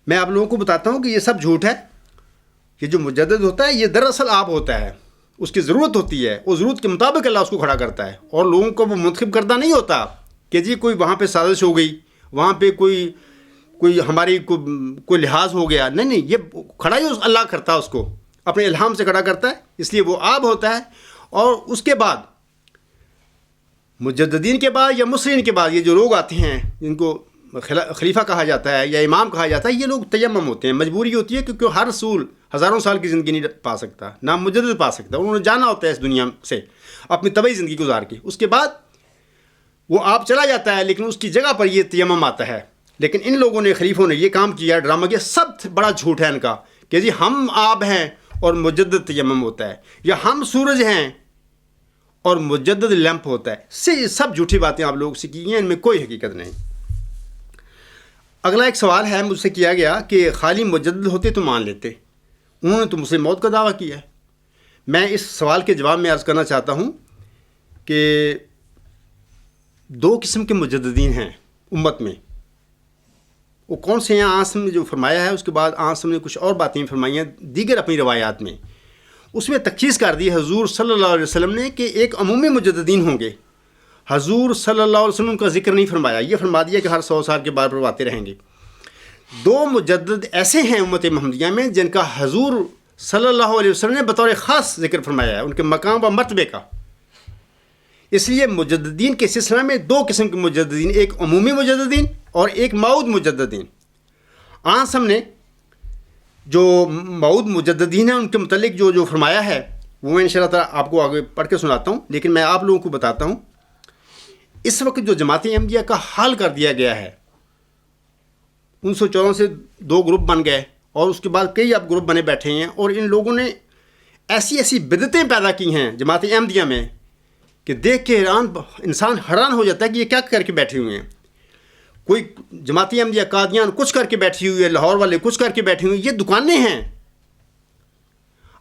میں آپ لوگوں کو بتاتا ہوں کہ یہ سب جھوٹ ہے۔ یہ جو مجدد ہوتا ہے یہ دراصل آپ ہوتا ہے، اس کی ضرورت ہوتی ہے، وہ ضرورت کے مطابق اللہ اس کو کھڑا کرتا ہے، اور لوگوں کو وہ منتخب کردہ نہیں ہوتا کہ جی کوئی وہاں پہ سازش ہو گئی، وہاں پہ کوئی ہماری کوئی لحاظ ہو گیا، نہیں، یہ کھڑا ہی اللہ کرتا ہے، اس کو اپنے الہام سے کھڑا کرتا ہے، اس لیے وہ آب ہوتا ہے۔ اور اس کے بعد مجددین کے بعد یا مسلمین کے بعد یہ جو لوگ آتے ہیں جن کو خلیفہ کہا جاتا ہے یا امام کہا جاتا ہے، یہ لوگ تیمم ہوتے ہیں، مجبوری ہوتی ہے، کیونکہ ہر رسول ہزاروں سال کی زندگی نہیں پا سکتا، نہ مجدد پا سکتا، انہوں نے جانا ہوتا ہے اس دنیا سے اپنی طبعی زندگی گزار کے، اس کے بعد وہ آپ چلا جاتا ہے، لیکن اس کی جگہ پر یہ تیمم آتا ہے۔ لیکن ان لوگوں نے، خلیفوں نے یہ کام کیا، ڈرامہ کیا، سب بڑا جھوٹ ہے ان کا کہ جی ہم آب ہیں اور مجدد تیمم ہوتا ہے، یا ہم سورج ہیں اور مجدد لیمپ ہوتا ہے، سب جھوٹی باتیں آپ لوگ سے کی ہیں، ان میں کوئی حقیقت نہیں۔ اگلا ایک سوال ہے مجھ سے کیا گیا کہ خالی مجدد ہوتے تو مان لیتے، انہوں نے تو مسلم موت کا دعویٰ کیا ہے۔ میں اس سوال کے جواب میں عرض کرنا چاہتا ہوں کہ دو قسم کے مجددین ہیں امت میں۔ وہ کون سے ہیں؟ آنسم نے جو فرمایا ہے، اس کے بعد آنسم نے کچھ اور باتیں فرمائی ہیں دیگر اپنی روایات میں، اس میں تخصیص کر دی حضور صلی اللہ علیہ وسلم نے کہ ایک عمومی مجددین ہوں گے۔ حضور صلی اللہ علیہ وسلم کا ذکر نہیں فرمایا، یہ فرما دیا کہ ہر 100 سال کے بعد پرواتے رہیں گے۔ دو مجدد ایسے ہیں امت محمدیہ میں جن کا حضور صلی اللہ علیہ وسلم نے بطور خاص ذکر فرمایا ہے، ان کے مقام و مرتبے کا۔ اس لیے مجددین کے سلسلہ میں دو قسم کے مجددین، ایک عمومی مجددین اور ایک معود مجددین۔ آنسم نے جو معود مجددین ہیں ان کے متعلق جو فرمایا ہے وہ میں انشاءاللہ تعالیٰ آپ کو آگے پڑھ کے سناتا ہوں، لیکن میں آپ لوگوں کو بتاتا ہوں اس وقت جو جماعت احمدیہ کا حال کر دیا گیا ہے، 1914 سے 2 گروپ بن گئے اور اس کے بعد کئی اب گروپ بنے بیٹھے ہیں، اور ان لوگوں نے ایسی بدعتیں پیدا کی ہیں جماعت احمدیہ میں کہ دیکھ کے انسان حیران ہو جاتا ہے کہ یہ کیا کر کے بیٹھے ہوئے ہیں۔ کوئی جماعت احمدیہ قادیان کچھ کر کے بیٹھی ہوئی ہے، لاہور والے کچھ کر کے بیٹھے ہوئے ہیں، یہ دکانیں ہیں۔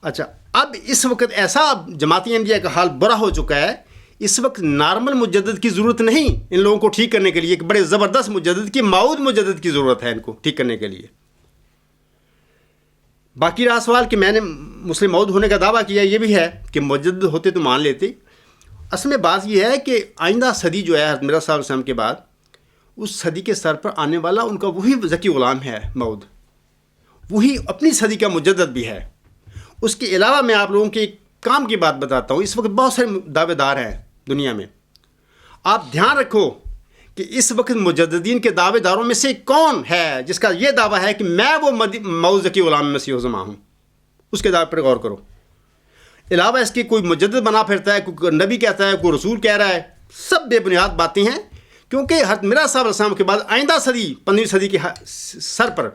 اچھا، اب اس وقت ایسا جماعت احمدیہ کا حال برا ہو چکا ہے، اس وقت نارمل مجدد کی ضرورت نہیں ان لوگوں کو ٹھیک کرنے کے لیے، ایک بڑے زبردست مجدد کی، معود مجدد کی ضرورت ہے ان کو ٹھیک کرنے کے لیے۔ باقی رہا سوال کہ میں نے مسلم معود ہونے کا دعویٰ کیا، یہ بھی ہے کہ مجدد ہوتے تو مان لیتے۔ اصل میں بات یہ ہے کہ آئندہ صدی جو ہے حضرت مرزا صاحب علیہ السلام کے بعد، اس صدی کے سر پر آنے والا ان کا وہی ذکی غلام ہے معود، وہی اپنی صدی کا مجدد بھی ہے۔ اس کے علاوہ میں آپ لوگوں کے ایک کام کی بات بتاتا ہوں۔ اس وقت بہت سارے دعوے دار ہیں دنیا میں، آپ دھیان رکھو کہ اس وقت مجددین کے دعوے داروں میں سے کون ہے جس کا یہ دعویٰ ہے کہ میں وہ معود ذکی غلام مسیح الزمان ہوں، اس کے دعوے پر غور کرو۔ علاوہ اس کے کوئی مجدد بنا پھرتا ہے، کوئی نبی کہتا ہے، کوئی رسول کہہ رہا ہے، سب بے بنیاد باتیں ہیں، کیونکہ حضرت مرزا صاحب علیہ السلام کے بعد آئندہ صدی 15ویں صدی کے سر پر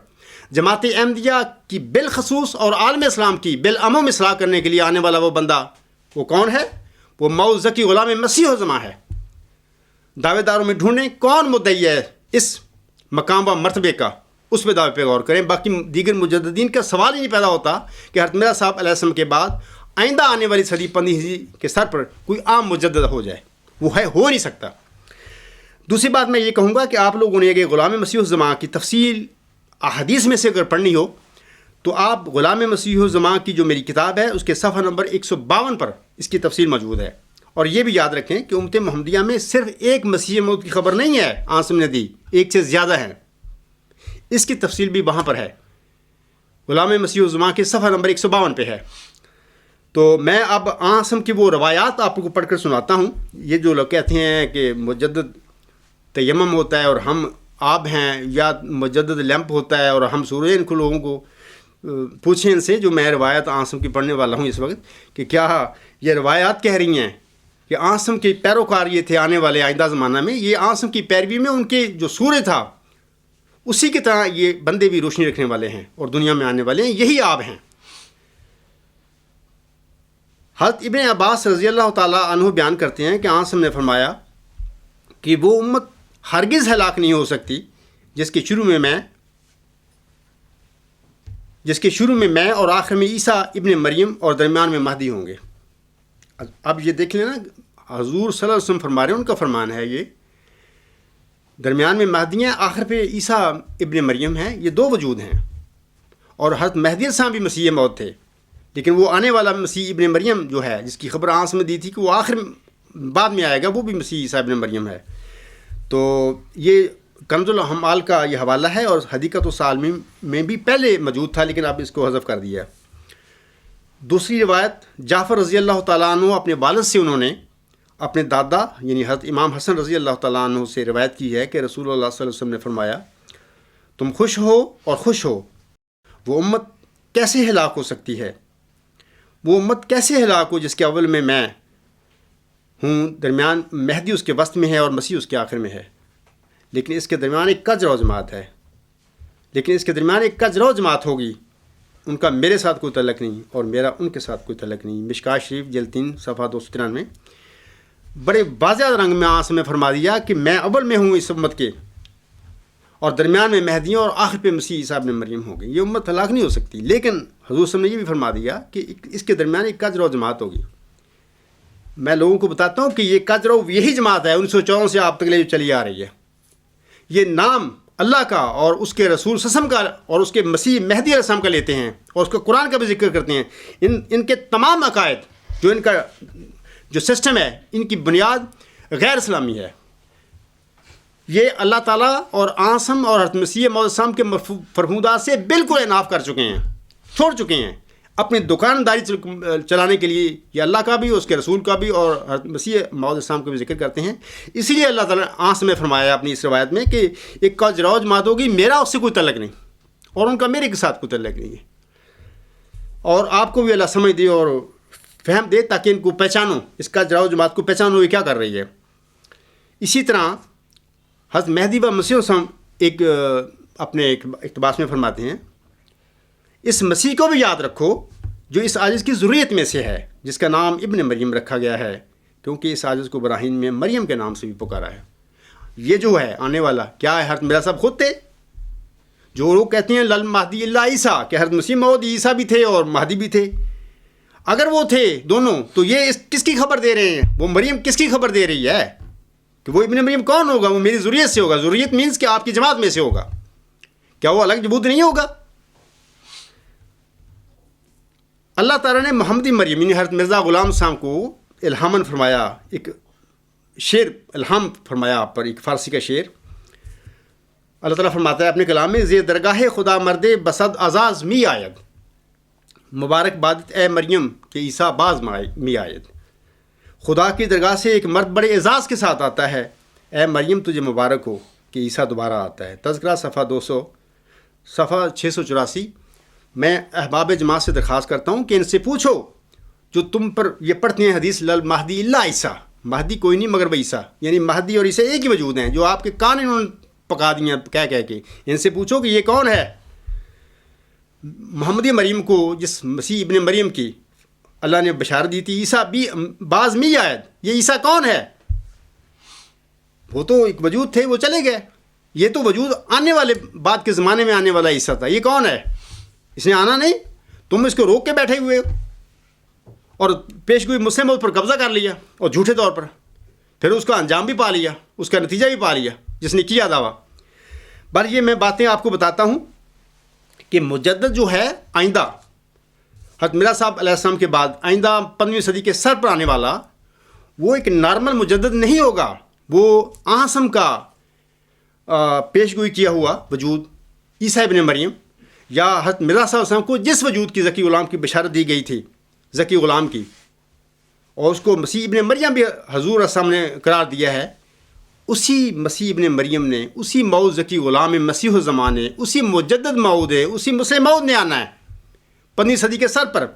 جماعت احمدیہ کی بالخصوص اور عالم اسلام کی بالعموم اصلاح کرنے کے لیے آنے والا وہ بندہ وہ کون ہے؟ وہ معود ذکی غلام مسیح الزمان ہے۔ دعوے داروں میں ڈھونڈیں کون مدعی ہے اس مقام و مرتبے کا، اس پہ دعوے پہ غور کریں۔ باقی دیگر مجددین کا سوال ہی نہیں پیدا ہوتا کہ حضرت مرزا صاحب علیہ السلام کے بعد آئندہ آنے والی صدی 15ویں کے سر پر کوئی عام مجدد ہو جائے، وہ ہو نہیں سکتا۔ دوسری بات میں یہ کہوں گا کہ آپ لوگوں نے کہ غلام مسیح الزمان کی تفصیل احادیث میں سے اگر پڑھنی ہو تو آپ غلام مسیح الزمان کی جو میری کتاب ہے اس کے صفحہ نمبر 152 پر اس کی تفصیل موجود ہے۔ اور یہ بھی یاد رکھیں کہ امت محمدیہ میں صرف ایک مسیح موعود کی خبر نہیں ہے آنسم نے دی، ایک سے زیادہ ہیں، اس کی تفصیل بھی وہاں پر ہے، غلام مسیح الزمان کے صفحہ نمبر 152 پہ ہے۔ تو میں اب آنسم کی وہ روایات آپ کو پڑھ کر سناتا ہوں۔ یہ جو لوگ کہتے ہیں کہ مجدد تیمم ہوتا ہے اور ہم آب ہیں، یا مجدد لیمپ ہوتا ہے اور ہم سورج، ان کو لوگوں کو پوچھیں ان سے جو میں روایت آنسم کی پڑھنے والا ہوں اس وقت، کہ کیا یہ روایات کہہ رہی ہیں کہ آنسم کے پیروکار یہ تھے آنے والے آئندہ زمانہ میں، یہ آنسم کی پیروی میں ان کے جو سورج تھا اسی کی طرح یہ بندے بھی روشنی رکھنے والے ہیں اور دنیا میں آنے والے ہیں، یہی آب ہیں۔ حضرت ابن عباس رضی اللہ تعالیٰ عنہ بیان کرتے ہیں کہ آنسم نے فرمایا کہ وہ امت ہرگز ہلاک نہیں ہو سکتی جس کے شروع میں میں اور آخر میں عیسیٰ ابن مریم اور درمیان میں مہدی ہوں گے۔ اب یہ دیکھ لینا، حضور صلی اللہ علیہ وسلم فرما رہے ہیں، ان کا فرمان ہے، یہ درمیان میں مہدی ہیں، آخر پہ عیسیٰ ابن مریم ہیں، یہ دو وجود ہیں۔ اور حضرت مہدی السلام بھی مسیح موعود تھے، لیکن وہ آنے والا مسیح ابن مریم جو ہے، جس کی خبر آنس میں دی تھی کہ وہ آخر بعد میں آئے گا، وہ بھی مسیح عیسیٰ ابن مریم ہے۔ تو یہ کنز الحمال کا یہ حوالہ ہے، اور حدیقۃ السالمین میں بھی پہلے موجود تھا لیکن اب اس کو حذف کر دیا۔ دوسری روایت جعفر رضی اللہ تعالیٰ عنہ اپنے والد سے انہوں نے اپنے دادا یعنی حضرت امام حسن رضی اللہ تعالیٰ عنہ سے روایت کی ہے کہ رسول اللہ صلی اللہ علیہ وسلم نے فرمایا، تم خوش ہو اور خوش ہو، وہ امت کیسے ہلاک ہو سکتی ہے؟ وہ امت کیسے ہلاک ہو جس کے اول میں ہوں، درمیان مہدی اس کے وسط میں ہے اور مسیح اس کے آخر میں ہے، لیکن اس کے درمیان ایک کجرو جماعت ہوگی، ان کا میرے ساتھ کوئی تعلق نہیں اور میرا ان کے ساتھ کوئی تعلق نہیں۔ مشکات شریف جلد 3 صفحہ 293 میں بڑے واضح رنگ میں آنس میں فرما دیا کہ میں اول میں ہوں اس امت کے، اور درمیان میں مہدیوں اور آخر پہ مسیح عیسیٰ ابن مریم ہوں گے. یہ امت ہلاک نہیں ہو سکتی. لیکن حضور صلی اللہ علیہ وسلم نے یہ بھی فرما دیا کہ اس کے درمیان ایک کج رو جماعت ہوگی. میں لوگوں کو بتاتا ہوں کہ یہ کج رو یہی جماعت ہے 1954 سے آپ تک لے جو چلی آ رہی ہے. یہ نام اللہ کا اور اس کے رسول صلی اللہ علیہ وسلم کا اور اس کے مسیح مہدی علیہ السلام کا لیتے ہیں اور اس کا قرآن کا بھی ذکر کرتے ہیں. ان کے تمام عقائد جو ان کا جو سسٹم ہے ان کی بنیاد غیر اسلامی ہے. یہ اللہ تعالیٰ اور آسم اور حضرت مسیح موعود السلام کے فرمودات سے بالکل اناف کر چکے ہیں, چھوڑ چکے ہیں. اپنی دکانداری چلانے کے لیے یہ اللہ کا بھی اس کے رسول کا بھی اور حضرت مسیح موعود السلام کا بھی ذکر کرتے ہیں. اسی لیے اللہ تعالیٰ نے آنس میں فرمایا اپنی اس روایت میں کہ ایک کج رو جماعت ہوگی, میرا اس سے کوئی تعلق نہیں اور ان کا میرے کے ساتھ کوئی تعلق نہیں ہے. اور آپ کو بھی اللہ سمجھ دے اور فہم دے تاکہ ان کو پہچانو, اس کج رو جماعت کو پہچانو یہ کیا کر رہی ہے. اسی طرح حضرت مہدی و مسیح السلام اپنے ایک اقتباس میں فرماتے ہیں, اس مسیح کو بھی یاد رکھو جو اس عاجز کی ذریت میں سے ہے, جس کا نام ابن مریم رکھا گیا ہے کیونکہ اس عاجز کو براہین میں مریم کے نام سے بھی پکارا ہے. یہ جو ہے آنے والا کیا ہے, حضرت مرزا صاحب خود تھے. جو لوگ کہتے ہیں لل مہدی اللہ عیسیٰ کہ حضرت مسیح موعود عیسیٰ بھی تھے اور مہدی بھی تھے, اگر وہ تھے دونوں تو یہ کس کی خبر دے رہے ہیں, وہ مریم کس کی خبر دے رہی ہے کہ وہ ابن مریم کون ہوگا, وہ میری ذریت سے ہوگا. ذریت مینس کہ آپ کی جماعت میں سے ہوگا, کیا وہ الگ جبوت نہیں ہوگا. اللہ تعالیٰ نے محمدی مریم یعنی حضرت مرزا غلام صاحب کو الہاماً فرمایا, ایک شعر الہام فرمایا آپ پر, ایک فارسی کا شعر. اللہ تعالیٰ فرماتا ہے اپنے کلام میں, زی درگاہ خدا مرد بسد اعزاز می آید, مبارک بادت اے مریم کہ عیسیٰ باز می آید. خدا کی درگاہ سے ایک مرد بڑے اعزاز کے ساتھ آتا ہے, اے مریم تجھے مبارک ہو کہ عیسیٰ دوبارہ آتا ہے. تذکرہ صفحہ 684. میں احباب جماعت سے درخواست کرتا ہوں کہ ان سے پوچھو جو تم پر یہ پڑھتے ہیں حدیث لل مہدی اللہ عیسیٰ, مہدی کوئی نہیں مگر وہ عیسیٰ, یعنی مہدی اور عیسیٰ ایک ہی وجود ہیں, جو آپ کے کان انہوں نے پکا دیے کہہ کے. ان سے پوچھو کہ یہ کون ہے محمدی مریم کو, جس مسیح ابن مریم کی اللہ نے بشارت دی تھی عیسیٰ بھی باز می آید, یہ عیسیٰ کون ہے. وہ تو ایک وجود تھے, وہ چلے گئے. یہ تو وجود آنے والے بعد کے زمانے میں آنے والا عیسیٰ تھا. یہ کون ہے, اس نے آنا نہیں, تم اس کو روک کے بیٹھے ہوئے ہو اور پیش گوئی مسلم موعود پر قبضہ کر لیا اور جھوٹے طور پر, پھر اس کا انجام بھی پا لیا, اس کا نتیجہ بھی پا لیا جس نے کیا دعویٰ. بل یہ میں باتیں آپ کو بتاتا ہوں کہ مجدد جو ہے آئندہ حضرت مرزا صاحب علیہ السلام کے بعد آئندہ 15ویں صدی کے سر پر آنے والا, وہ ایک نارمل مجدد نہیں ہوگا. وہ آسم کا پیش گوئی کیا ہوا وجود عیسیٰ ابن مریم یا حضرت مرزا صاحب علیہ السلام کو جس وجود کی ذکی غلام کی بشارت دی گئی تھی, ذکی غلام کی, اور اس کو مسیح ابن مریم بھی حضور علیہ السلام نے قرار دیا ہے, اسی مسیح ابن مریم نے, اسی موعود ذکی غلام مسیح الزمان نے, اسی مجدد موعود ہے, اسی مسلم موعود نے آنا ہے 15ویں صدی کے سر پر.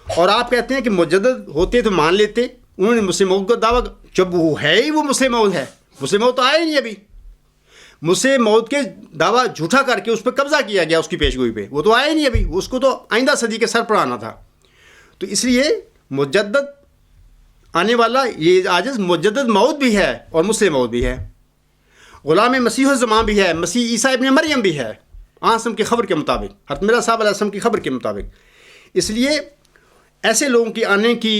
اور آپ کہتے ہیں کہ مجدد ہوتے تو مان لیتے, انہوں نے مسلم موعود کا دعویٰ, جب وہ ہے ہی وہ مسلم موعود ہے, مسلم موعود تو آیا ہی نہیں ابھی. مسلم موعود کے دعویٰ جھوٹا کر کے اس پہ قبضہ کیا گیا اس کی پیش گوئی پہ, وہ تو آیا ہی نہیں ابھی, اس کو تو آئندہ صدی کے سر پر آنا تھا. تو اس لیے مجدد آنے والا یہ عاجز مجدد موعود بھی ہے اور مسلم موعود بھی ہے, غلام مسیح الزمان بھی ہے, مسیح عیسیٰ ابن مریم بھی ہے, آسم کی خبر کے مطابق, حضرت مرزا صاحب علیہ السلام کی خبر کے مطابق. اس لیے ایسے لوگوں کی آنے کی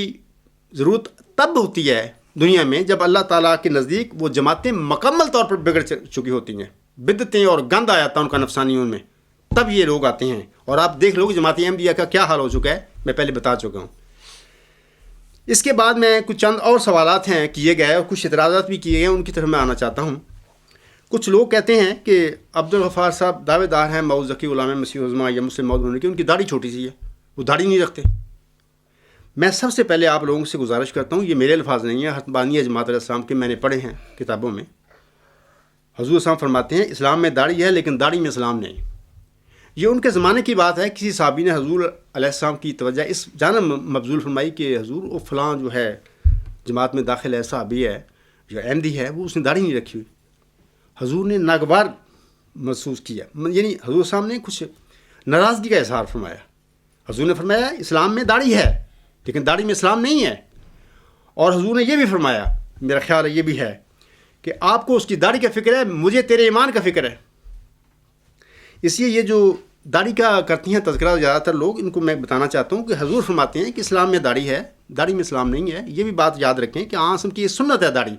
ضرورت تب ہوتی ہے دنیا میں جب اللہ تعالیٰ کے نزدیک وہ جماعتیں مکمل طور پر بگڑ چکی ہوتی ہیں, بدعتیں اور گند آیا تھا ان کا نفسانیوں میں, تب یہ لوگ آتے ہیں. اور آپ دیکھ لو کہ جماعت احمدیہ کا کیا حال ہو چکا ہے, میں پہلے بتا چکا ہوں. اس کے بعد میں کچھ چند اور سوالات ہیں کیے گئے اور کچھ اعتراضات بھی کیے گئے, ان کی طرف میں آنا چاہتا ہوں. کچھ لوگ کہتے ہیں کہ عبدالغفار صاحب دعوے دار ہیں موعود ذکی غلام مسیح الزمان یا مسلم موعود ہونے کی, ان کی داڑھی چھوٹی سی ہے, وہ داڑھی نہیں رکھتے. میں سب سے پہلے آپ لوگوں سے گزارش کرتا ہوں, یہ میرے الفاظ نہیں ہیں, حضرت بانی جماعت علیہ السلام کے میں نے پڑھے ہیں کتابوں میں. حضور صاحب فرماتے ہیں اسلام میں داڑھی ہے لیکن داڑھی میں اسلام نہیں. یہ ان کے زمانے کی بات ہے. کسی صحابی نے حضور علیہ السلام کی توجہ اس جانب مبذول فرمائی کہ حضور وہ فلاں جو ہے جماعت میں داخل ہے, صحابی ہے جو احمدی ہے, وہ اس نے داڑھی نہیں رکھی ہوئی. حضور نے ناگوار محسوس کیا, یعنی حضور صاحب نے کچھ ناراضگی کا اظہار فرمایا. حضور نے فرمایا اسلام میں داڑھی ہے لیکن داڑھی میں اسلام نہیں ہے. اور حضور نے یہ بھی فرمایا, میرا خیال ہے یہ بھی ہے, کہ آپ کو اس کی داڑھی کا فکر ہے, مجھے تیرے ایمان کا فکر ہے. اس لیے یہ جو داڑھی کا کرتی ہیں تذکرہ زیادہ تر لوگ، ان کو میں بتانا چاہتا ہوں کہ حضور فرماتے ہیں کہ اسلام میں داڑھی ہے، داڑھی میں اسلام نہیں ہے۔ یہ بھی بات یاد رکھیں کہ عام قسم کی یہ سنت ہے داڑھی،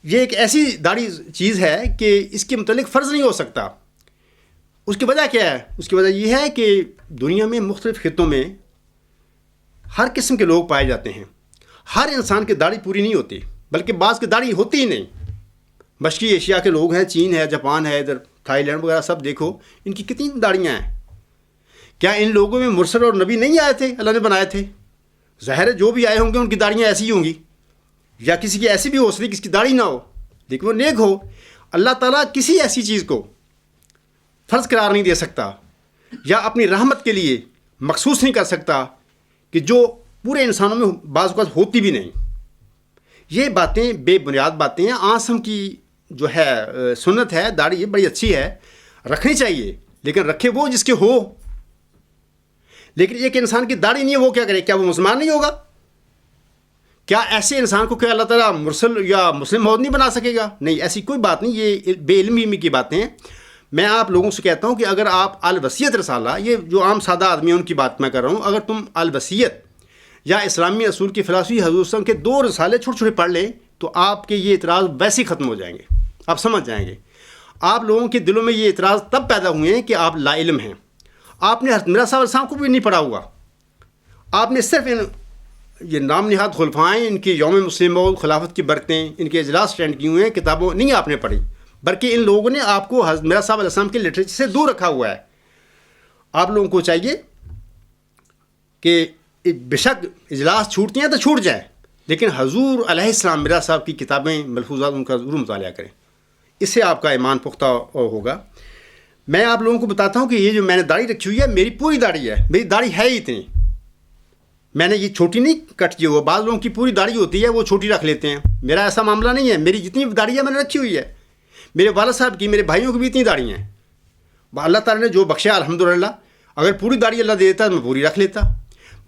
یہ ایک ایسی داڑھی چیز ہے کہ اس کے متعلق فرض نہیں ہو سکتا۔ اس کی وجہ کیا ہے؟ اس کی وجہ یہ ہے کہ دنیا میں مختلف خطوں میں ہر قسم کے لوگ پائے جاتے ہیں، ہر انسان کی داڑھی پوری نہیں ہوتی، بلکہ بعض کی داڑھی ہوتی ہی نہیں۔ مشرقی ایشیا کے لوگ ہیں، چین ہے، جاپان ہے، ادھر تھائی لینڈ وغیرہ سب دیکھو، ان کی کتنی داڑیاں ہیں۔ کیا ان لوگوں میں مرسل اور نبی نہیں آئے تھے؟ اللہ نے بنائے تھے، ظاہر ہے جو بھی آئے ہوں گے ان کی داڑیاں ایسی ہی ہوں گی، یا کسی کی ایسی بھی ہو سکتی کسی کی داڑھی نہ ہو لیکن وہ نیک ہو۔ اللہ تعالیٰ کسی ایسی چیز کو فرض قرار نہیں دے سکتا یا اپنی رحمت کے لیے مخصوص نہیں کر سکتا کہ جو پورے انسانوں میں بعض اوقات ہوتی بھی نہیں۔ یہ باتیں بے بنیاد باتیں ہیں۔ آسم کی جو ہے سنت ہے داڑھی، یہ بڑی اچھی ہے، رکھنی چاہیے، لیکن رکھے وہ جس کے ہو۔ لیکن ایک انسان کی داڑھی نہیں ہے، وہ کیا کرے؟ کیا وہ مسلمان نہیں ہوگا؟ کیا ایسے انسان کو کیا اللہ تعالیٰ مرسل یا مسلم موعود نہیں بنا سکے گا؟ نہیں، ایسی کوئی بات نہیں، یہ بے علمی کی باتیں ہیں۔ میں آپ لوگوں سے کہتا ہوں کہ اگر آپ الوصیت رسالہ، یہ جو عام سادہ آدمی ہیں ان کی بات میں کر رہا ہوں، اگر تم الوصیت یا اسلامی اصول کی فلسفی حضور صلی اللہ علیہ وسلم کے 2 رسالے چھوٹے چھوٹے پڑھ لیں تو آپ کے یہ اعتراض ویسے ہی ختم ہو جائیں گے، آپ سمجھ جائیں گے۔ آپ لوگوں کے دلوں میں یہ اعتراض تب پیدا ہوئے ہیں کہ آپ لا علم ہیں، آپ نے حضرت مرزا صاحب علیہ السلام کو بھی نہیں پڑھا ہوا، آپ نے صرف یہ نام نہاد خلفائیں، ان کی یوم مسلم موعود، خلافت کی برکتیں، ان کے اجلاس اسٹینڈ کیے ہوئے ہیں، کتابوں نہیں آپ نے پڑھی، بلکہ ان لوگوں نے آپ کو حضرت مرزا صاحب علیہ السلام کے لٹریچر سے دور رکھا ہوا ہے۔ آپ لوگوں کو چاہیے کہ بے شک اجلاس چھوٹتی ہیں تو چھوٹ جائیں، لیکن حضور علیہ السلام مرزا صاحب کی کتابیں، ملفوظات ان کا ضرور مطالعہ کریں، اس سے آپ کا ایمان پختہ ہوگا۔ میں آپ لوگوں کو بتاتا ہوں کہ یہ جو میں نے داڑھی رکھی ہوئی ہے، میری پوری داڑھی ہے، میری داڑھی ہے ہی اتنی، میں نے یہ چھوٹی نہیں کٹ کی ہوا۔ بعض لوگوں کی پوری داڑھی ہوتی ہے، وہ چھوٹی رکھ لیتے ہیں، میرا ایسا معاملہ نہیں ہے، میری جتنی داڑھی ہے میں نے رکھی ہوئی ہے۔ میرے والد صاحب کی، میرے بھائیوں کی بھی اتنی داڑھی ہیں، اللہ تعالیٰ نے جو بخشا الحمدللہ۔ اگر پوری داڑھی اللہ دے دیتا تو میں پوری رکھ لیتا۔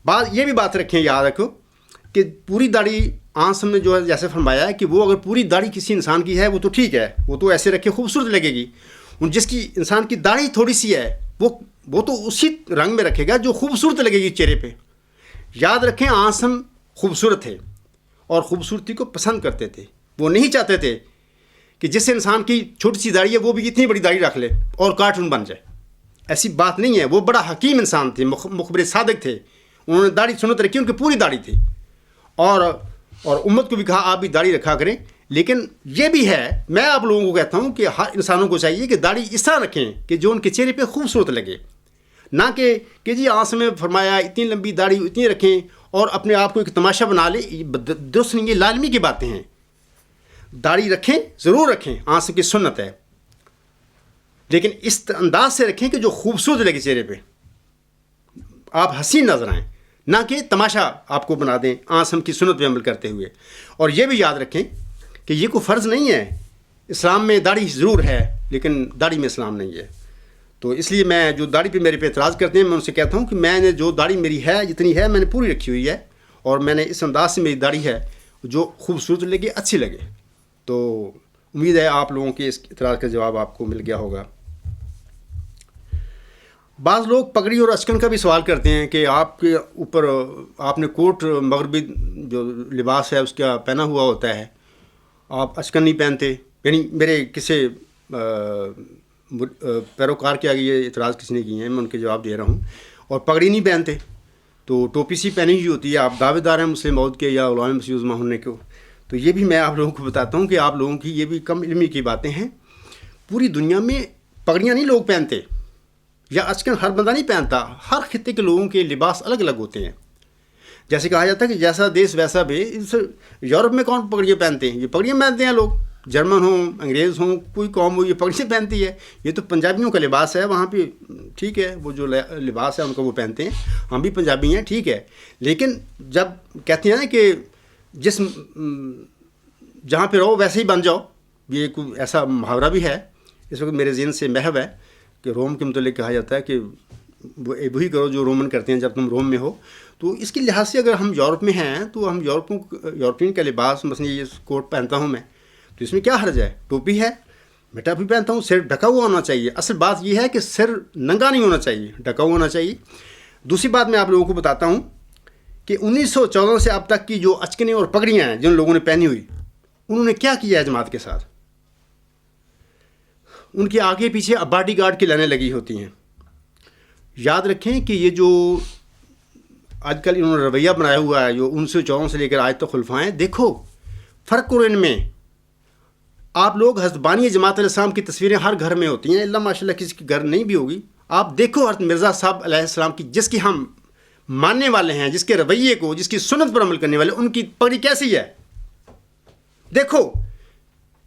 بعض یہ بھی بات رکھیں، یاد رکھو کہ پوری داڑھی آنسم نے جو ہے جیسے فرمایا ہے کہ وہ اگر پوری داڑھی کسی انسان کی ہے وہ تو ٹھیک ہے، وہ تو ایسے رکھے خوبصورت لگے گی۔ جس کی انسان کی داڑھی تھوڑی سی ہے وہ تو اسی رنگ میں رکھے گا جو خوبصورت لگے گی چہرے پہ۔ یاد رکھیں آنسم خوبصورت تھے اور خوبصورتی کو پسند کرتے تھے، وہ نہیں چاہتے تھے کہ جس انسان کی چھوٹی سی داڑھی ہے وہ بھی اتنی بڑی داڑھی رکھ لے اور کارٹون بن جائے، ایسی بات نہیں ہے۔ وہ بڑا حکیم انسان تھے، مخبر صادق تھے، انہوں نے داڑھی سنت رکھی، ان کی پوری داڑھی تھی، اور امت کو بھی کہا آپ بھی داڑھی رکھا کریں۔ لیکن یہ بھی ہے، میں آپ لوگوں کو کہتا ہوں کہ ہر انسانوں کو چاہیے کہ داڑھی اس طرح رکھیں کہ جو ان کے چہرے پہ خوبصورت لگے، نہ کہ جی آنسم میں فرمایا اتنی لمبی داڑھی اتنی رکھیں اور اپنے آپ کو ایک تماشا بنا لے، درست نہیں، یہ لازمی کی باتیں ہیں۔ داڑھی رکھیں، ضرور رکھیں، آنسم کی سنت ہے، لیکن اس انداز سے رکھیں کہ جو خوبصورت لگے چہرے پہ، آپ حسین نظر آئیں، نہ کہ تماشا آپ کو بنا دیں آنسم کی سنت پہ عمل کرتے ہوئے۔ اور یہ بھی یاد رکھیں کہ یہ کوئی فرض نہیں ہے، اسلام میں داڑھی ضرور ہے لیکن داڑھی میں اسلام نہیں ہے۔ تو اس لیے میں جو داڑھی پہ میرے پہ اعتراض کرتے ہیں، میں ان سے کہتا ہوں کہ میں نے جو داڑھی میری ہے جتنی ہے میں نے پوری رکھی ہوئی ہے، اور میں نے اس انداز سے میری داڑھی ہے جو خوبصورت لگے، اچھی لگے۔ تو امید ہے آپ لوگوں کے اس اعتراض کا جواب آپ کو مل گیا ہوگا۔ بعض لوگ پگڑی اور اشکن کا بھی سوال کرتے ہیں کہ آپ کے اوپر آپ نے کوٹ مغربی جو لباس ہے اس کا پہنا ہوا ہوتا ہے، آپ اشکن نہیں پہنتے، یعنی میرے کسی پیروکار کے آگے یہ اعتراض کسی نے کیے ہیں، میں ان کے جواب دے رہا ہوں۔ اور پگڑی نہیں پہنتے تو ٹوپی سی پہنی ہوئی ہوتی ہے، آپ دعوے دار ہیں مسلم موعود کے یا علماء مسیح عظمیٰ ہونے کو۔ تو یہ بھی میں آپ لوگوں کو بتاتا ہوں کہ آپ لوگوں کی یہ بھی کم علمی کی باتیں ہیں۔ پوری دنیا میں پگڑیاں نہیں لوگ پہنتے، یا اشکن ہر بندہ نہیں پہنتا، ہر خطے کے لوگوں کے لباس الگ الگ ہوتے ہیں۔ جیسے کہا جاتا ہے کہ جیسا دیش ویسا بے، یورپ میں کون پگڑیاں پہنتے ہیں؟ یہ پگڑیاں پہنتے ہیں لوگ، جرمن ہوں، انگریز ہوں، کوئی قوم ہو یہ پگڑیاں پہنتی ہے۔ یہ تو پنجابیوں کا لباس ہے، وہاں پہ ٹھیک ہے، وہ جو لباس ہے ان کو وہ پہنتے ہیں، ہم بھی پنجابی ہیں ٹھیک ہے۔ لیکن جب کہتے ہیں نا کہ جس جہاں پہ رہو ویسے ہی بن جاؤ، یہ کوئی ایسا محاورہ بھی ہے، اس وقت میرے ذہن سے محو ہے کہ روم کے متعلق کہا جاتا ہے کہ وہی کرو جو رومن کرتے ہیں جب تم روم میں ہو۔ تو اس کے لحاظ سے اگر ہم یورپ میں ہیں تو ہم یورپین کا لباس، مثلا یہ کوٹ پہنتا ہوں میں، تو اس میں کیا حرج ہے؟ ٹوپی ہے، میں ٹاپی پہنتا ہوں، سر ڈھکا ہوا ہونا چاہیے. اصل بات یہ ہے کہ سر ننگا نہیں ہونا چاہیے، ڈھکا ہوا ہونا چاہیے. دوسری بات میں آپ لوگوں کو بتاتا ہوں کہ 1914 سے اب تک کی جو اچکنے اور پگڑیاں ہیں جن لوگوں نے پہنی ہوئی، انہوں نے کیا کیا ہے جماعت کے ساتھ. ان کے آگے پیچھے باڈی گارڈ کی لائنیں لگی ہوتی ہیں. یاد رکھیں کہ یہ جو آج کل انہوں نے رویہ بنایا ہوا ہے جو 1914 سے لے کر آج تک خلفاء ہیں، دیکھو فرق کرو ان میں. آپ لوگ حضرت بانی جماعت علیہ السلام کی تصویریں ہر گھر میں ہوتی ہیں، اللہ ماشاء اللہ کسی کے گھر نہیں بھی ہوگی. آپ دیکھو حضرت مرزا صاحب علیہ السلام کی، جس کی ہم ماننے والے ہیں، جس کے رویے کو، جس کی سنت پر عمل کرنے والے، ان کی پگڑی کیسی ہے. دیکھو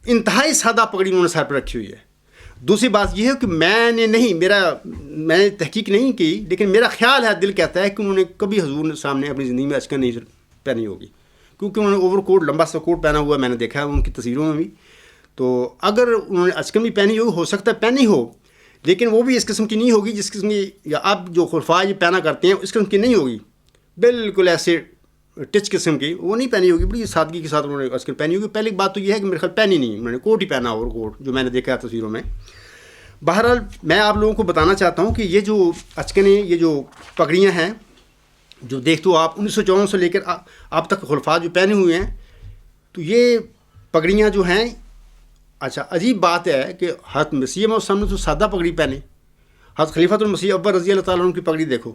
انتہائی سادہ پگڑی انہوں نے سر پر رکھی ہوئی ہے. دوسری بات یہ ہے کہ میں نے تحقیق نہیں کی، لیکن میرا خیال ہے، دل کہتا ہے کہ انہوں نے کبھی حضور سامنے اپنی زندگی میں اچکن نہیں پہنی ہوگی، کیونکہ انہوں نے اوور کوٹ، لمبا سا کوٹ پہنا ہوا میں نے دیکھا ہے ان کی تصویروں میں بھی. تو اگر انہوں نے اچکن بھی پہنی ہو سکتا ہے پہنی ہو، لیکن وہ بھی اس قسم کی نہیں ہوگی جس قسم کی یا اب جو خلفاء یہ پہنا کرتے ہیں اس قسم کی نہیں ہوگی. بالکل ایسے ٹچ قسم کی وہ نہیں پہنی ہوگی، بڑی سادگی کے ساتھ انہوں نے اچکن پہنی ہوگی. پہلی بات تو یہ ہے کہ میرے خیال پہنی نہیں، انہوں نے کوٹ ہی پہنا اور کوٹ جو میں نے دیکھا ہے تصویروں میں. بہرحال میں آپ لوگوں کو بتانا چاہتا ہوں کہ یہ جو اچکنیں، یہ جو پگڑیاں ہیں جو دیکھتے ہو آپ 1914 سے لے کر اب تک خلفاء جو پہنے ہوئے ہیں، تو یہ پگڑیاں جو ہیں، اچھا عجیب بات ہے کہ حضرت مسیح موعود صلی اللہ علیہ وسلم نے تو سادہ پگڑی پہنے. حضرت خلیفۃ المسیح اکبر رضی اللہ تعالیٰ عنہ کی پگڑی دیکھو،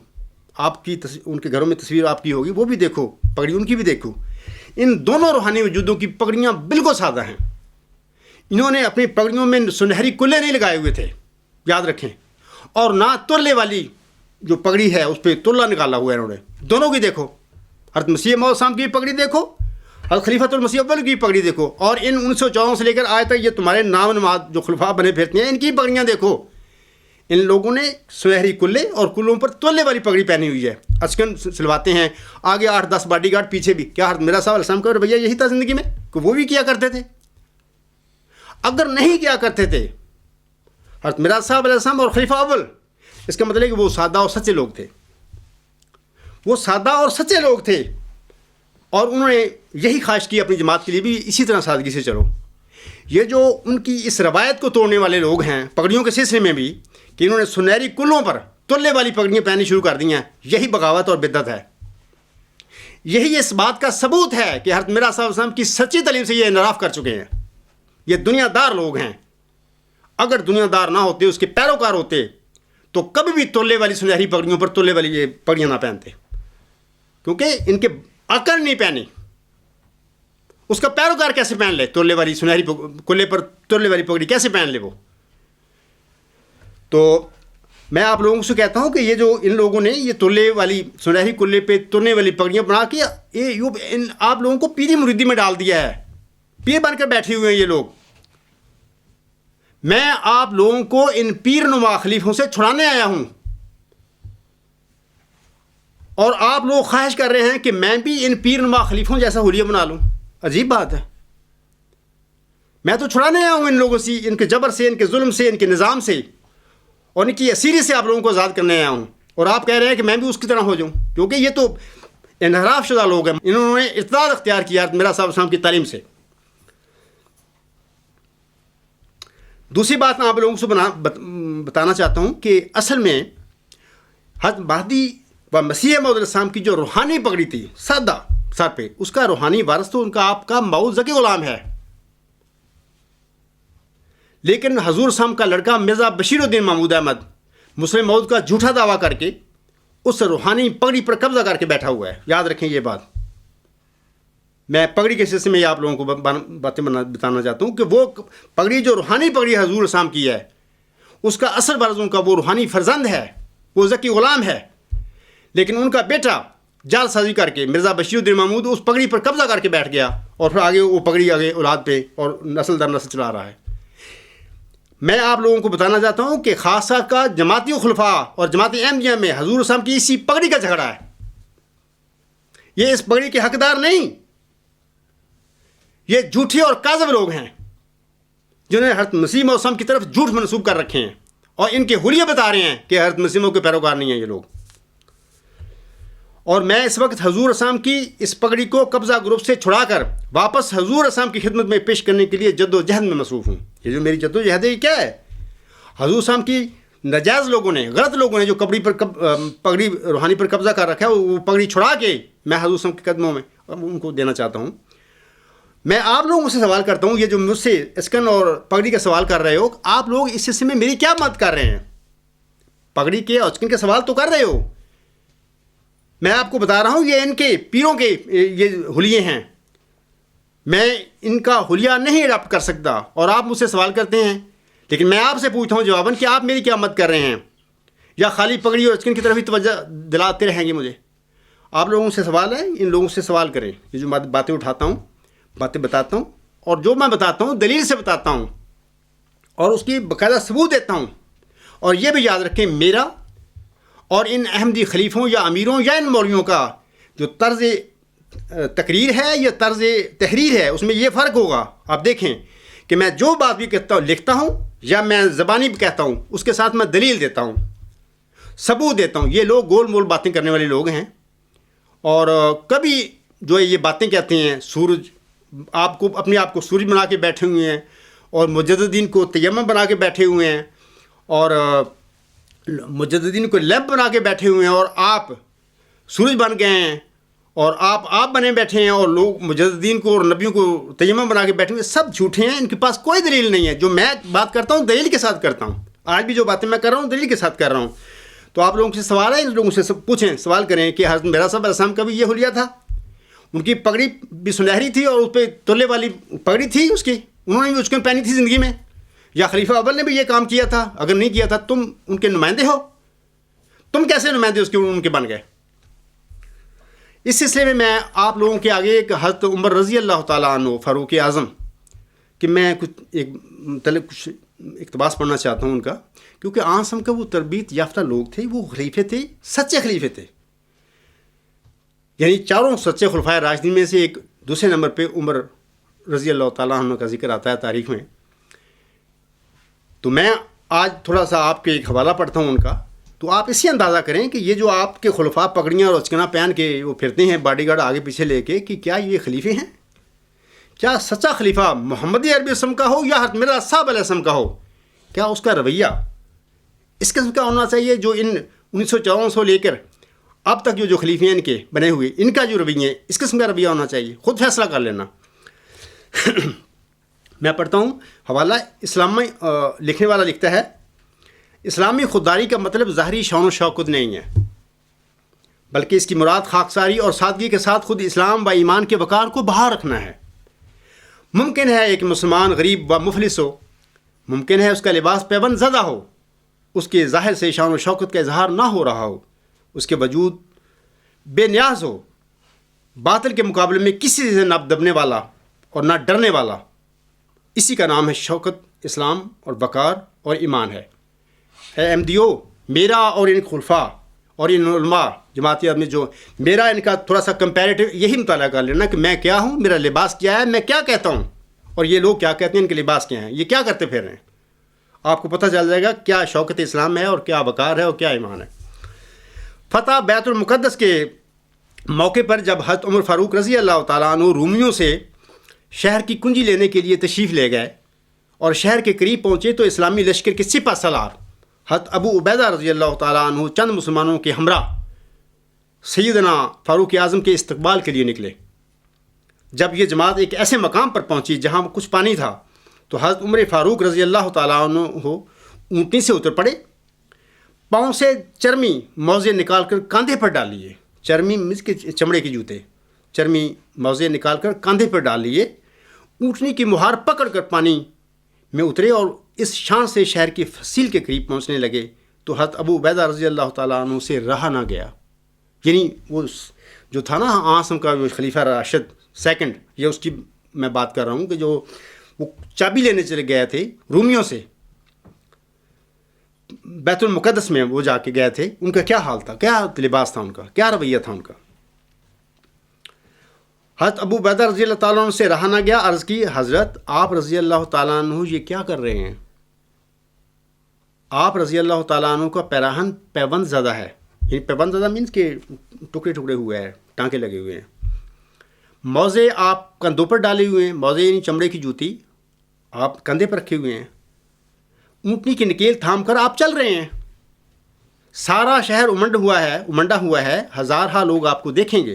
آپ کی ان کے گھروں میں تصویر آپ کی ہوگی، وہ بھی دیکھو، پگڑی ان کی بھی دیکھو. ان دونوں روحانی وجودوں کی پگڑیاں بالکل سادہ ہیں. انہوں نے اپنی پگڑیوں میں سنہری کلے نہیں لگائے ہوئے تھے، یاد رکھیں، اور نہ ترلے والی جو پگڑی ہے اس پہ ترلا نکالا ہوا ہے انہوں نے. دونوں کی دیکھو، حضرت مسیح موعود صلی اللہ علیہ وسلم کی پگڑی دیکھو، حضرت خلیفۃ المسیح اول کی پگڑی دیکھو، اور ان 1914 سے لے کر آج تک یہ تمہارے نام نماد جو خلفاء بنے پھرتے ہیں ان کی پگڑیاں دیکھو. ان لوگوں نے سنہری کلے اور کلوں پر تولے والی پگڑی پہنی ہوئی ہے، اچکن سلواتے ہیں، آگے 8-10 باڈی گارڈ پیچھے بھی. کیا حضرت مرزا صاحب علیہ السلام کا رویہ یہی تھا زندگی میں کہ وہ بھی کیا کرتے تھے؟ اگر نہیں کیا کرتے تھے حضرت مرزا صاحب علیہ السلام اور خلیفہ اول، اس کا مطلب ہے کہ وہ سادہ اور سچے لوگ تھے. وہ سادہ اور سچے لوگ تھے، اور انہوں نے یہی خواہش کی اپنی جماعت کے لیے بھی اسی طرح سادگی سے چلو. یہ جو ان کی اس روایت کو توڑنے والے لوگ ہیں پگڑیوں کے سلسلے میں بھی، کہ انہوں نے سنہری کلوں پر تلے والی پگڑیاں پہننی شروع کر دی ہیں، یہی بغاوت اور بدعت ہے. یہی اس بات کا ثبوت ہے کہ حضرت مرزا صاحب علیہ السلام کی سچی تعلیم سے یہ انحراف کر چکے ہیں. یہ دنیا دار لوگ ہیں. اگر دنیا دار نہ ہوتے، اس کے پیروکار ہوتے، تو کبھی بھی تلے والی سنہری پگڑیوں پر تلے والی یہ پگڑیاں نہ پہنتے، کیونکہ ان کے عقل نہیں پہنی. اس کا پیروکار کیسے پہن لے تلے والی سنہری کلے پر تلے والی پگڑی کیسے پہن لے وہ؟ تو میں آپ لوگوں سے کہتا ہوں کہ یہ جو ان لوگوں نے یہ تلے والی سنہری کلے پہ تلنے والی پگڑیاں بنا کے آپ لوگوں کو پیری مریدی میں ڈال دیا ہے. پیر بن کر بیٹھے ہوئے ہیں یہ لوگ. میں آپ لوگوں کو ان پیر نما خلیفوں سے چھڑانے آیا ہوں، اور آپ لوگ خواہش کر رہے ہیں کہ میں بھی ان پیر نما خلیفوں جیسا حلیہ بنا لوں. عجیب بات ہے. میں تو چھڑانے آیا ہوں ان لوگوں سے، ان کے جبر سے، ان کے ظلم سے، ان کے نظام سے، اور ان کی اسیری سے آپ لوگوں کو آزاد کرنے آیا ہوں. اور آپ کہہ رہے ہیں کہ میں بھی اس کی طرح ہو جاؤں، کیونکہ یہ تو انحراف شدہ لوگ ہیں. انہوں نے ارتداد اختیار کیا میرا صاحب السلام کی تعلیم سے. دوسری بات میں آپ لوگوں سے بتانا چاہتا ہوں کہ اصل میں حضرت مہدی و مسیح موعود علیہ السلام کی جو روحانی پگڑی تھی سادہ سر پہ، اس کا روحانی وارث تو ان کا آپ کا موعود ذکی غلام ہے. لیکن حضور صاحب کا لڑکا مرزا بشیر الدین محمود احمد مسلم موعود کا جھوٹا دعویٰ کر کے اس روحانی پگڑی پر قبضہ کر کے بیٹھا ہوا ہے. یاد رکھیں یہ بات. میں پگڑی کے سلسلے میں آپ لوگوں کو باتیں بتانا چاہتا ہوں کہ وہ پگڑی جو روحانی پگڑی حضور صاحب کی ہے، اس کا اصل وارث ان کا وہ روحانی فرزند ہے، وہ ذکی غلام ہے. لیکن ان کا بیٹا جال سازی کر کے مرزا بشیر الدین محمود اس پگڑی پر قبضہ کر کے بیٹھ گیا، اور پھر آگے وہ پگڑی آگے اولاد پہ اور نسل در نسل چلا رہا ہے. میں آپ لوگوں کو بتانا چاہتا ہوں کہ خاصہ کا جماعتی خلفاء اور جماعتی احمدیہ میں حضور صاحب کی اسی پگڑی کا جھگڑا ہے. یہ اس پگڑی کے حقدار نہیں. یہ جھوٹے اور کاذب لوگ ہیں جنہوں نے حضرت مسیح موعود کی طرف جھوٹ منسوب کر رکھے ہیں، اور ان کے حلیے بتا رہے ہیں کہ حضرت مسیح موعود کے پیروکار نہیں ہیں یہ لوگ. اور میں اس وقت حضور اسلام کی اس پگڑی کو قبضہ گروپ سے چھڑا کر واپس حضور اسلام کی خدمت میں پیش کرنے کے لیے جد و جہد میں مصروف ہوں. یہ جو میری جد و جہد ہے یہ کیا ہے؟ حضور اسلام کی ناجائز لوگوں نے، غلط لوگوں نے جو پگڑی روحانی پر قبضہ کر رکھا ہے، وہ پگڑی چھڑا کے میں حضور اسلام کے قدموں میں ان کو دینا چاہتا ہوں. میں آپ لوگوں سے سوال کرتا ہوں، یہ جو مجھ سے اسکن اور پگڑی کا سوال کر رہے ہو، آپ لوگ اس سلسلے میں میری کیا مدد کر رہے ہیں؟ پگڑی کے اور اسکن کے سوال تو کر رہے ہو. میں آپ کو بتا رہا ہوں یہ ان کے پیروں کے یہ حلیے ہیں، میں ان کا حلیہ نہیں اڈاپٹ کر سکتا، اور آپ مجھ سے سوال کرتے ہیں. لیکن میں آپ سے پوچھتا ہوں جواباً کہ آپ میری کیا مدد کر رہے ہیں، یا خالی پگڑی اور اسکن کی طرف ہی توجہ دلاتے رہیں گے مجھے؟ آپ لوگوں سے سوال ہے، ان لوگوں سے سوال کریں. یہ جو باتیں اٹھاتا ہوں، باتیں بتاتا ہوں، اور جو میں بتاتا ہوں دلیل سے بتاتا ہوں اور اس کی باقاعدہ ثبوت دیتا ہوں. اور یہ بھی یاد رکھیں، میرا اور ان احمدی خلیفوں یا امیروں یا ان مولویوں کا جو طرز تقریر ہے یا طرز تحریر ہے، اس میں یہ فرق ہوگا. آپ دیکھیں کہ میں جو بات بھی کہتا ہوں، لکھتا ہوں یا میں زبانی بھی کہتا ہوں، اس کے ساتھ میں دلیل دیتا ہوں، ثبوت دیتا ہوں. یہ لوگ گول مول باتیں کرنے والے لوگ ہیں، اور کبھی جو یہ باتیں کہتے ہیں سورج، آپ کو اپنے آپ کو سورج بنا کے بیٹھے ہوئے ہیں، اور مجددین کو تیمم بنا کے بیٹھے ہوئے ہیں، اور مجددین کو لیمپ بنا کے بیٹھے ہوئے ہیں، اور آپ سورج بن گئے ہیں، اور آپ بنے بیٹھے ہیں، اور لوگ مجددین کو اور نبیوں کو تیمم بنا کے بیٹھے ہوئے. سب جھوٹے ہیں، ان کے پاس کوئی دلیل نہیں ہے. جو میں بات کرتا ہوں دلیل کے ساتھ کرتا ہوں. آج بھی جو باتیں میں کر رہا ہوں دلیل کے ساتھ کر رہا ہوں. تو آپ لوگوں سے سوال ہے، ان لوگوں سے پوچھیں، سوال کریں کہ حضرت میرا صاحب علیہ السلام کا بھی یہ حلیہ تھا، ان کی پگڑی بھی سنہری تھی اور اس پہ تلے والی پگڑی تھی اس کی، انہوں نے بھی اس کو پہنی تھی زندگی میں، یا خلیفہ اول نے بھی یہ کام کیا تھا؟ اگر نہیں کیا تھا، تم ان کے نمائندے ہو، تم کیسے نمائندے اس کے ان کے بن گئے؟ اس سلسلے میں آپ لوگوں کے آگے ایک حضرت عمر رضی اللہ تعالیٰ عنہ فاروق اعظم کہ میں کچھ اقتباس پڑھنا چاہتا ہوں ان کا، کیونکہ آنسم کا وہ تربیت یافتہ لوگ تھے، وہ خلیفے تھے، سچے خلیفے تھے. یعنی چاروں سچے خلفائے راشدین میں سے ایک دوسرے نمبر پہ عمر رضی اللہ تعالیٰ عنہ کا ذکر آتا ہے تاریخ میں. تو میں آج تھوڑا سا آپ کے ایک حوالہ پڑھتا ہوں ان کا، تو آپ اسی اندازہ کریں کہ یہ جو آپ کے خلفاء پگڑیاں اور اچکنا پہن کے وہ پھرتے ہیں باڈی گارڈ آگے پیچھے لے کے، کہ کیا یہ خلیفے ہیں؟ کیا سچا خلیفہ محمد عربی اسلم کا ہو یا حضرت مرزا صاحب علیہ السلام کا ہو، کیا اس کا رویہ اس قسم کا ہونا چاہیے جو ان 1954 سے لے کر اب تک جو خلیفے ہیں ان کے بنے ہوئے، ان کا جو رویہ ہے اس قسم کا رویہ ہونا چاہیے؟ خود فیصلہ کر لینا. میں پڑھتا ہوں حوالہ، اسلام میں لکھنے والا لکھتا ہے، اسلامی خودداری کا مطلب ظاہری شان و شوکت نہیں ہے، بلکہ اس کی مراد خاکساری اور سادگی کے ساتھ خود اسلام و ایمان کے وقار کو بحال رکھنا ہے. ممکن ہے ایک مسلمان غریب و مفلس ہو، ممکن ہے اس کا لباس پیبند زدہ ہو، اس کے ظاہر سے شان و شوکت کا اظہار نہ ہو رہا ہو، اس کے وجود بے نیاز ہو، باطل کے مقابلے میں کسی سے نہ دبنے والا اور نہ ڈرنے والا. اسی کا نام ہے شوکت، اسلام اور وقار اور ایمان ہے. اے احمدیو، میرا اور ان خلفاء اور ان علماء جماعتیت میں جو میرا ان کا تھوڑا سا کمپیریٹو یہی مطالعہ کر لینا کہ میں کیا ہوں، میرا لباس کیا ہے، میں کیا کہتا ہوں، اور یہ لوگ کیا کہتے ہیں، ان کے لباس کیا ہیں، یہ کیا کرتے پھر رہے ہیں. آپ کو پتہ چل جائے گا کیا شوکت اسلام ہے اور کیا وقار ہے اور کیا ایمان ہے. فتح بیت المقدس کے موقع پر جب حضرت عمر فاروق رضی اللہ تعالیٰ عنہ رومیوں سے شہر کی کنجی لینے کے لیے تشریف لے گئے اور شہر کے قریب پہنچے، تو اسلامی لشکر کے سپہ سالار حضرت ابو عبیدہ رضی اللہ تعالیٰ عنہ چند مسلمانوں کے ہمراہ سیدنا فاروق اعظم کے استقبال کے لیے نکلے. جب یہ جماعت ایک ایسے مقام پر پہنچی جہاں کچھ پانی تھا، تو حضرت عمر فاروق رضی اللہ تعالیٰ عنہ اونٹنی سے اتر پڑے، پاؤں سے چرمی موزے نکال کر کاندھے پر ڈال لیے. چرمی مس کے چمڑے کے جوتے، چرمی موزے نکال کر کاندھے پر ڈال لیے، اونٹنی کی مہار پکڑ کر پانی میں اترے اور اس شان سے شہر کی فصیل کے قریب پہنچنے لگے. تو حضرت ابو عبیدہ رضی اللہ تعالیٰ عنہ سے رہا نہ گیا. یعنی وہ جو تھا نا عاصم کا جو خلیفہ راشد سیکنڈ، یہ اس کی میں بات کر رہا ہوں کہ جو وہ چابی لینے چلے گئے تھے رومیوں سے، بیت المقدس میں وہ جا کے گئے تھے، ان کا کیا حال تھا، کیا لباس تھا ان کا، کیا رویہ تھا ان کا. حضرت ابو عبیدہ رضی اللہ تعالیٰ عنہ سے رہا نہ گیا. عرض کی، حضرت آپ رضی اللہ تعالیٰ عنہ یہ کیا کر رہے ہیں؟ آپ رضی اللہ تعالیٰ عنہ کا پیراہن پیبند زدہ ہے، یعنی پیبند زدہ مینس کہ ٹکڑے ٹکڑے ہوئے ہیں، ٹانکے لگے ہوئے ہیں. موزے آپ کندھوں پر ڈالے ہوئے ہیں، موزے یعنی چمڑے کی جوتی آپ کندھے پر رکھے ہوئے ہیں. اونٹنی کی نکیل تھام کر آپ چل رہے ہیں. سارا شہر امنڈا ہوا ہے، ہزارہ لوگ آپ کو دیکھیں گے.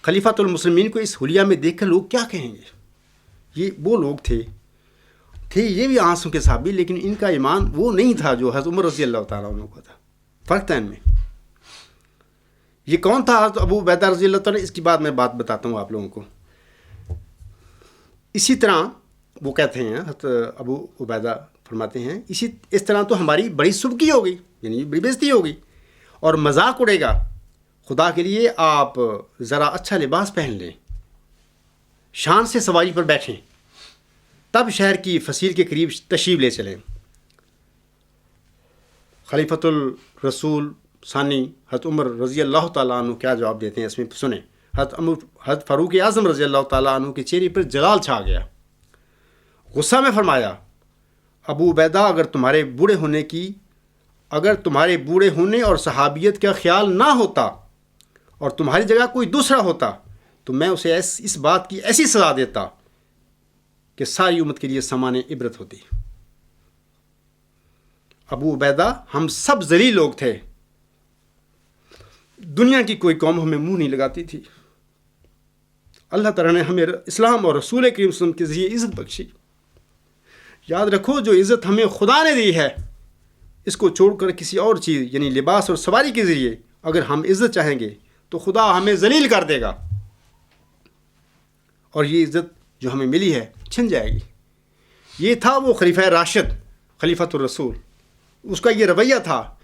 خلیفۃ المسلمین کو اس حلیہ میں دیکھ کر لوگ کیا کہیں گے؟ یہ وہ لوگ تھے یہ بھی آنسوں کے صحابی، لیکن ان کا ایمان وہ نہیں تھا جو حضرت عمر رضی اللہ تعالیٰ عنہ کو تھا. فرق تھا ان میں. یہ کون تھا حضرت ابو عبیدہ رضی اللہ تعالیٰ، اس کی بعد میں بات بتاتا ہوں آپ لوگوں کو. اسی طرح وہ کہتے ہیں، حضرت ابو عبیدہ فرماتے ہیں، اس طرح تو ہماری بڑی سبکی ہوگی، یعنی بڑی بےزتی ہوگی اور مذاق اڑے گا. خدا کے لیے آپ ذرا اچھا لباس پہن لیں، شان سے سواری پر بیٹھیں، تب شہر کی فصیل کے قریب تشریف لے چلیں. خلیفۃ الرسول ثانی حضرت عمر رضی اللہ تعالیٰ عنہ کیا جواب دیتے ہیں اس میں سنیں. حضرت فاروق اعظم رضی اللہ تعالیٰ عنہ کے چہرے پر جلال چھا گیا. غصہ میں فرمایا، ابو عبیدہ اگر تمہارے بوڑھے ہونے اور صحابیت کا خیال نہ ہوتا اور تمہاری جگہ کوئی دوسرا ہوتا تو میں اسے اس بات کی ایسی سزا دیتا کہ ساری امت کے لیے سامان عبرت ہوتی. ابو عبیدہ ہم سب ذلیل لوگ تھے، دنیا کی کوئی قوم ہمیں منہ نہیں لگاتی تھی. اللہ تعالیٰ نے ہمیں اسلام اور رسول کریم صلی اللہ علیہ وسلم کے ذریعے عزت بخشی. یاد رکھو، جو عزت ہمیں خدا نے دی ہے، اس کو چھوڑ کر کسی اور چیز یعنی لباس اور سواری کے ذریعے اگر ہم عزت چاہیں گے تو خدا ہمیں ذلیل کر دے گا اور یہ عزت جو ہمیں ملی ہے چھن جائے گی. یہ تھا وہ خلیفہ راشد، خلیفۃ الرسول، اس کا یہ رویہ تھا.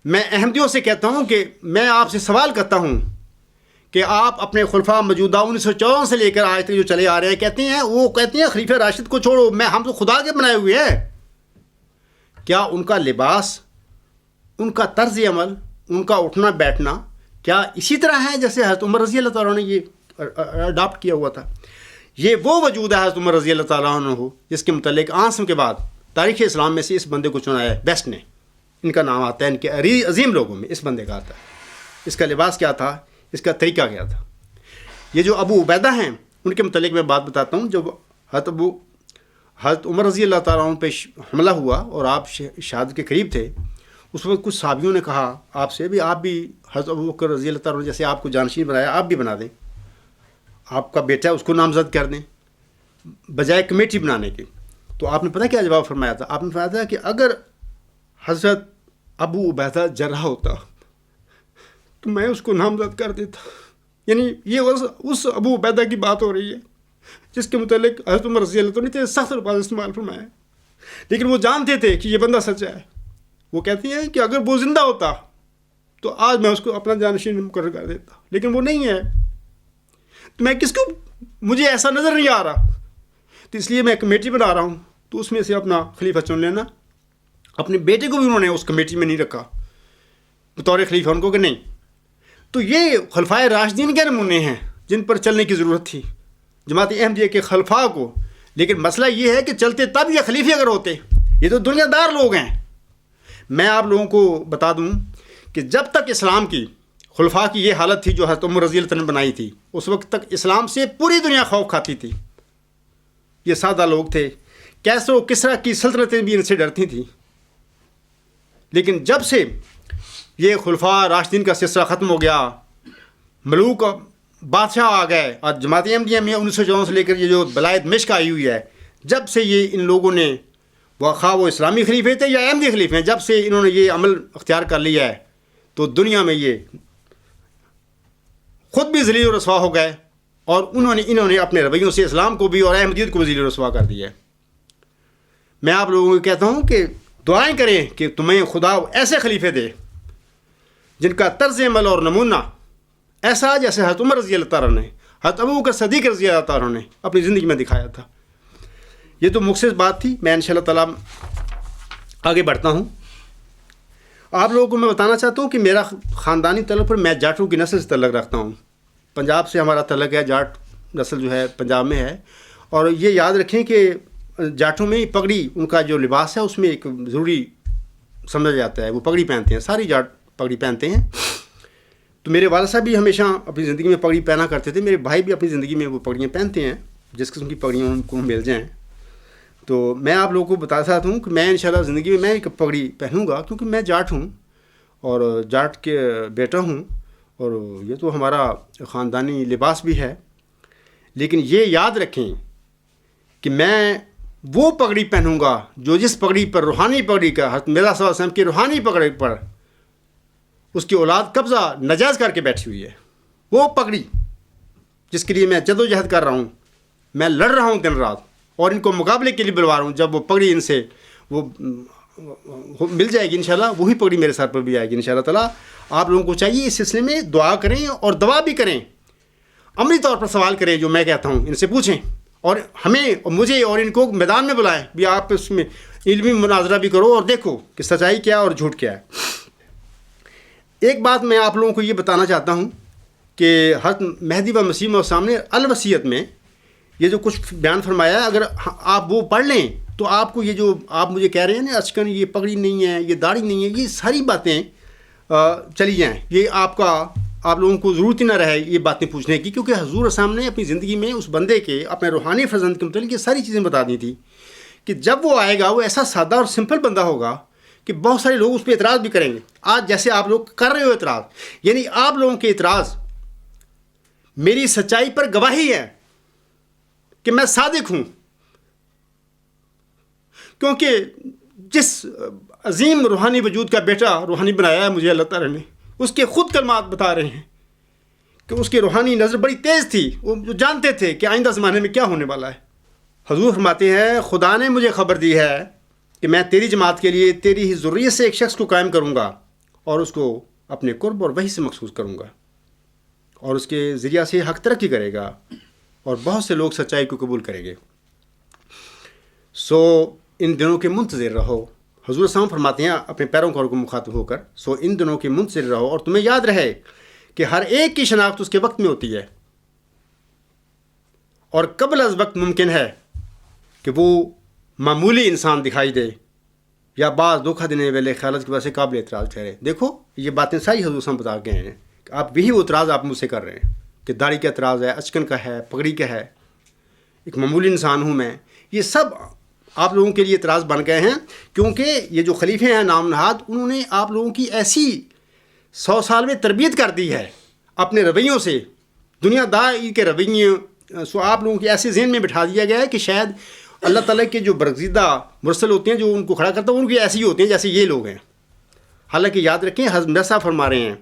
میں احمدیوں سے کہتا ہوں کہ میں آپ سے سوال کرتا ہوں کہ آپ اپنے خلفاء موجودہ 1914 سے لے کر آج تک جو چلے آ رہے ہیں کہتے ہیں خلیفہ راشد کو چھوڑو، ہم تو خدا کے بنائے ہوئے ہیں. کیا ان کا لباس، ان کا طرز عمل، ان کا اٹھنا بیٹھنا کیا اسی طرح ہے جیسے حضرت عمر رضی اللہ تعالیٰ نے یہ اڈاپٹ کیا ہوا تھا؟ یہ وہ وجود ہے حضرت عمر رضی اللہ تعالیٰ عنہ ہو جس کے متعلق آنسوں کے بعد تاریخ اسلام میں سے اس بندے کو چنا ہے بیسٹ نے. ان کا نام آتا ہے، ان کے عظیم لوگوں میں اس بندے کا آتا ہے. اس کا لباس کیا تھا، اس کا طریقہ کیا تھا. یہ جو ابو عبیدہ ہیں ان کے متعلق میں بات بتاتا ہوں. جب حضرت عمر رضی اللہ تعالیٰ عنہ پہ حملہ ہوا اور آپ شہادت کے قریب تھے، اس وقت کچھ صحابیوں نے کہا آپ سے بھی، آپ بھی حضرت ابو بکر رضی اللہ تعالیٰ عنہ جیسے آپ کو جانشین بنایا، آپ بھی بنا دیں، آپ کا بیٹا ہے اس کو نامزد کر دیں بجائے کمیٹی بنانے کے. تو آپ نے پتہ کیا جواب فرمایا تھا؟ آپ نے فرمایا تھا کہ اگر حضرت ابو عبیدہ جرح ہوتا تو میں اس کو نامزد کر دیتا. یعنی یہ اس ابو عبیدہ کی بات ہو رہی ہے جس کے متعلق حضرت عمر رضی اللہ عنہ نے سخت الفاظ استعمال فرمایا. لیکن وہ جانتے تھے کہ یہ بندہ سچا ہے. وہ کہتی ہیں کہ اگر وہ زندہ ہوتا تو آج میں اس کو اپنا جانشین مقرر کر دیتا، لیکن وہ نہیں ہے تو میں کس کو، مجھے ایسا نظر نہیں آ رہا، تو اس لیے میں کمیٹی بنا رہا ہوں. تو اس میں سے اپنا خلیفہ چن لینا. اپنے بیٹے کو بھی انہوں نے اس کمیٹی میں نہیں رکھا بطور خلیفہ ان کو کہ نہیں. تو یہ خلفائے راشدین کے نمونے ہیں جن پر چلنے کی ضرورت تھی جماعت احمدیہ کے خلفاء کو. لیکن مسئلہ یہ ہے کہ چلتے تب یہ خلیفے اگر ہوتے. یہ تو دنیا دار لوگ ہیں. میں آپ لوگوں کو بتا دوں کہ جب تک اسلام کی خلفاء کی یہ حالت تھی جو حضرت عمر رضی اللہ عنہ نے بنائی تھی، اس وقت تک اسلام سے پوری دنیا خوف کھاتی تھی. یہ سادہ لوگ تھے، کیسر و کسریٰ کی سلطنتیں بھی ان سے ڈرتی تھیں. لیکن جب سے یہ خلفاء راشدین کا سلسلہ ختم ہو گیا، ملوک بادشاہ آ گئے، اور جماعت احمدیہ میں 1914 سے لے کر یہ جو ولایت مشک آئی ہوئی ہے، جب سے یہ ان لوگوں نے خواہ وہ اسلامی خلیفے تھے یا احمدی خلیفے ہیں، جب سے انہوں نے یہ عمل اختیار کر لیا ہے تو دنیا میں یہ خود بھی ذلیل و رسوا ہو گئے اور انہوں نے اپنے رویوں سے اسلام کو بھی اور احمدیت کو بھی ذلیل و رسوا کر دیا ہے. میں آپ لوگوں کو کہتا ہوں کہ دعائیں کریں کہ تمہیں خدا ایسے خلیفے دے جن کا طرز عمل اور نمونہ ایسا جیسے حضرت عمر رضی اللہ تعالیٰ نے، حضرت ابو بکر صدیق رضی اللہ تعالیٰ نے اپنی زندگی میں دکھایا تھا. یہ تو مختصر بات تھی. میں انشاءاللہ تعالیٰ آگے بڑھتا ہوں. آپ لوگوں کو میں بتانا چاہتا ہوں کہ میرا خاندانی تعلق پر میں جاٹوں کی نسل سے تعلق رکھتا ہوں. پنجاب سے ہمارا تعلق ہے، جاٹ نسل جو ہے پنجاب میں ہے. اور یہ یاد رکھیں کہ جاٹوں میں پگڑی، ان کا جو لباس ہے اس میں ایک ضروری سمجھا جاتا ہے، وہ پگڑی پہنتے ہیں. ساری جاٹ پگڑی پہنتے ہیں. تو میرے والد صاحب بھی ہمیشہ اپنی زندگی میں پگڑی پہنا کرتے تھے. میرے بھائی بھی اپنی زندگی میں وہ پگڑیاں پہنتے ہیں جس قسم کی پگڑیاں ان کو مل جائیں. تو میں آپ لوگوں کو بتا سکتا ہوں کہ میں انشاءاللہ زندگی میں ایک پگڑی پہنوں گا، کیونکہ میں جاٹ ہوں اور جاٹ کے بیٹا ہوں، اور یہ تو ہمارا خاندانی لباس بھی ہے. لیکن یہ یاد رکھیں کہ میں وہ پگڑی پہنوں گا جس پگڑی پر، روحانی پگڑی کا، حضرت مرزا صلی اللہ علیہ وسلم کی روحانی پگڑی پر اس کی اولاد قبضہ ناجائز کر کے بیٹھی ہوئی ہے. وہ پگڑی جس کے لیے میں جد و جہد کر رہا ہوں، میں لڑ رہا ہوں دن رات، اور ان کو مقابلے کے لیے بلوا رہا ہوں. جب وہ پگڑی ان سے وہ مل جائے گی انشاءاللہ، وہی پگڑی میرے سر پر بھی آئے گی انشاءاللہ تعالیٰ. آپ لوگوں کو چاہیے اس سلسلے میں دعا کریں اور دعا بھی کریں، عملی طور پر سوال کریں جو میں کہتا ہوں، ان سے پوچھیں، اور ہمیں اور مجھے اور ان کو میدان میں بلائیں بھی. آپ اس میں علمی مناظرہ بھی کرو اور دیکھو کہ سچائی کیا اور جھوٹ کیا ہے. ایک بات میں آپ لوگوں کو یہ بتانا چاہتا ہوں کہ حضرت مہدی و مسیح موعود نے الوصیت میں یہ جو کچھ بیان فرمایا ہے، اگر آپ وہ پڑھ لیں تو آپ کو یہ جو آپ مجھے کہہ رہے ہیں نا اچکن یہ پگڑی نہیں ہے، یہ داڑھی نہیں ہے، یہ ساری باتیں چلی جائیں. یہ آپ لوگوں کو ضرورت ہی نہ رہے یہ باتیں پوچھنے کی، کیونکہ حضور صاحب نے اپنی زندگی میں اس بندے کے، اپنے روحانی فرزند کے متعلق یہ ساری چیزیں بتا دی تھی کہ جب وہ آئے گا وہ ایسا سادہ اور سمپل بندہ ہوگا کہ بہت سارے لوگ اس پہ اعتراض بھی کریں گے. آج جیسے آپ لوگ کر رہے ہو اعتراض، یعنی آپ لوگوں کے اعتراض میری سچائی پر گواہی ہے کہ میں صادق ہوں، کیونکہ جس عظیم روحانی وجود کا بیٹا روحانی بنایا ہے مجھے اللہ تعالیٰ نے، اس کے خود کلمات بتا رہے ہیں کہ اس کی روحانی نظر بڑی تیز تھی. وہ جو جانتے تھے کہ آئندہ زمانے میں کیا ہونے والا ہے. حضور فرماتے ہیں خدا نے مجھے خبر دی ہے کہ میں تیری جماعت کے لیے تیری ہی ذریت سے ایک شخص کو قائم کروں گا اور اس کو اپنے قرب اور وحی سے مخصوص کروں گا، اور اس کے ذریعہ سے حق ترقی کرے گا اور بہت سے لوگ سچائی کو قبول کریں گے. سو ان دنوں کے منتظر رہو. حضور صاحب فرماتے ہیں اپنے پیروکاروں کو مخاطب ہو کر، سو ان دنوں کے منتظر رہو، اور تمہیں یاد رہے کہ ہر ایک کی شناخت اس کے وقت میں ہوتی ہے، اور قبل از وقت ممکن ہے کہ وہ معمولی انسان دکھائی دے یا بعض دھوکہ دینے والے خیالات کی وجہ سے قابل اعتراض ٹھہرے. دیکھو یہ باتیں ساری حضور صاحب بتا گئے ہیں کہ آپ یہی وہ اعتراض آپ مجھ سے کر رہے ہیں کہ داڑھی کا اعتراض ہے، اچکن کا ہے، پگڑی کا ہے، ایک معمولی انسان ہوں میں. یہ سب آپ لوگوں کے لیے اعتراض بن گئے ہیں، کیونکہ یہ جو خلیفے ہیں نام نہاد، انہوں نے آپ لوگوں کی ایسی 100 سال میں تربیت کر دی ہے اپنے رویوں سے، دنیا داری کے رویے. سو آپ لوگوں کی ایسے ذہن میں بٹھا دیا گیا ہے کہ شاید اللہ تعالیٰ کے جو برگزیدہ مرسل ہوتے ہیں جو ان کو کھڑا کرتا ہے ان کی ایسی ہی ہوتے ہیں جیسے یہ لوگ ہیں. حالانکہ یاد رکھیں حضرت مرزا صاحب فرما رہے ہیں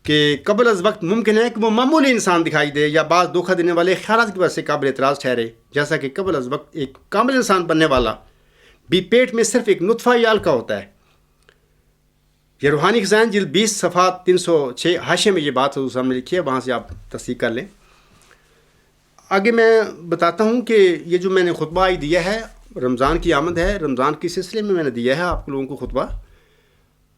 کہ قبل از وقت ممکن ہے کہ وہ معمولی انسان دکھائی دے یا بعض دھوکہ دینے والے خیالات کی وجہ سے قابل اعتراض ٹھہرے، جیسا کہ قبل از وقت ایک کامل انسان بننے والا بھی پیٹ میں صرف ایک نطفہ یا حلقہ ہوتا ہے. یہ روحانی خزائن جلد 20 صفحہ 306 حاشیے میں یہ بات حضور صاحب نے لکھی ہے، وہاں سے آپ تصدیق کر لیں. آگے میں بتاتا ہوں کہ یہ جو میں نے خطبہ آج دیا ہے، رمضان کی آمد ہے، رمضان کے سلسلے میں نے دیا ہے آپ لوگوں کو خطبہ.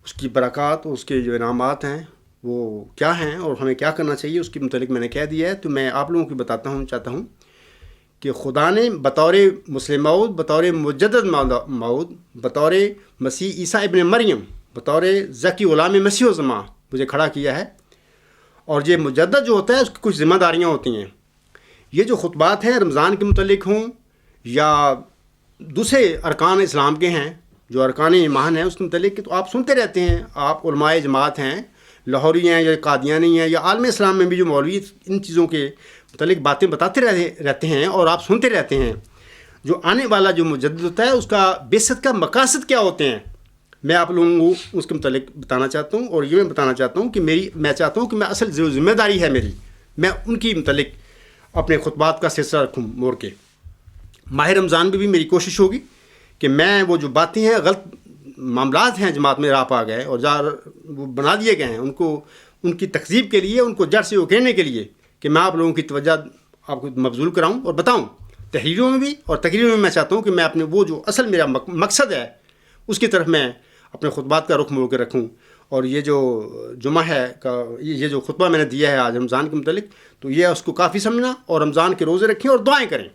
اس کی برکات اور اس کے جو انعامات ہیں وہ کیا ہیں اور ہمیں کیا کرنا چاہیے اس کے متعلق میں نے کہہ دیا ہے. تو میں آپ لوگوں کو بتاتا ہوں چاہتا ہوں کہ خدا نے بطور مسلم موعود، بطور مجدد موعود، بطور مسیح عیسیٰ ابن مریم، بطور ذکی غلام مسیح و زماں مجھے کھڑا کیا ہے. اور یہ مجدد جو ہوتا ہے اس کی کچھ ذمہ داریاں ہوتی ہیں. یہ جو خطبات ہیں رمضان کے متعلق ہوں یا دوسرے ارکان اسلام کے ہیں جو ارکان ایمان ہیں اس کے متعلق، تو آپ سنتے رہتے ہیں. آپ علماء جماعت ہیں، لاہوری ہیں یا قادیانی ہیں یا عالم اسلام میں بھی جو مولوی ان چیزوں کے متعلق باتیں بتاتے رہتے ہیں اور آپ سنتے رہتے ہیں. جو آنے والا جو مجدد ہوتا ہے اس کا بعثت کا مقاصد کیا ہوتے ہیں، میں آپ لوگوں کو اس کے متعلق بتانا چاہتا ہوں. اور یہ میں بتانا چاہتا ہوں کہ میں چاہتا ہوں کہ میں اصل جو ذمہ داری ہے میری، میں ان کی متعلق اپنے خطبات کا سلسلہ رکھوں موڑ کے. ماہ رمضان میں بھی میری کوشش ہوگی کہ میں وہ جو باتیں ہیں، غلط معاملات ہیں جماعت میں راہ آ گئے اور وہ بنا دیے گئے ہیں، ان کی تکذیب کے لیے، ان کو جڑ سے اکھیڑنے کے لیے کہ میں آپ لوگوں کی توجہ آپ کو مبذول کراؤں اور بتاؤں. تحریروں میں بھی اور تقریروں میں چاہتا ہوں کہ میں اپنے وہ جو اصل میرا مقصد ہے اس کی طرف میں اپنے خطبات کا رخ موڑ کے رکھوں. اور یہ جو جمعہ ہے یہ جو خطبہ میں نے دیا ہے آج رمضان کے متعلق، تو یہ اس کو کافی سمجھنا اور رمضان کے روزے رکھیں اور دعائیں کریں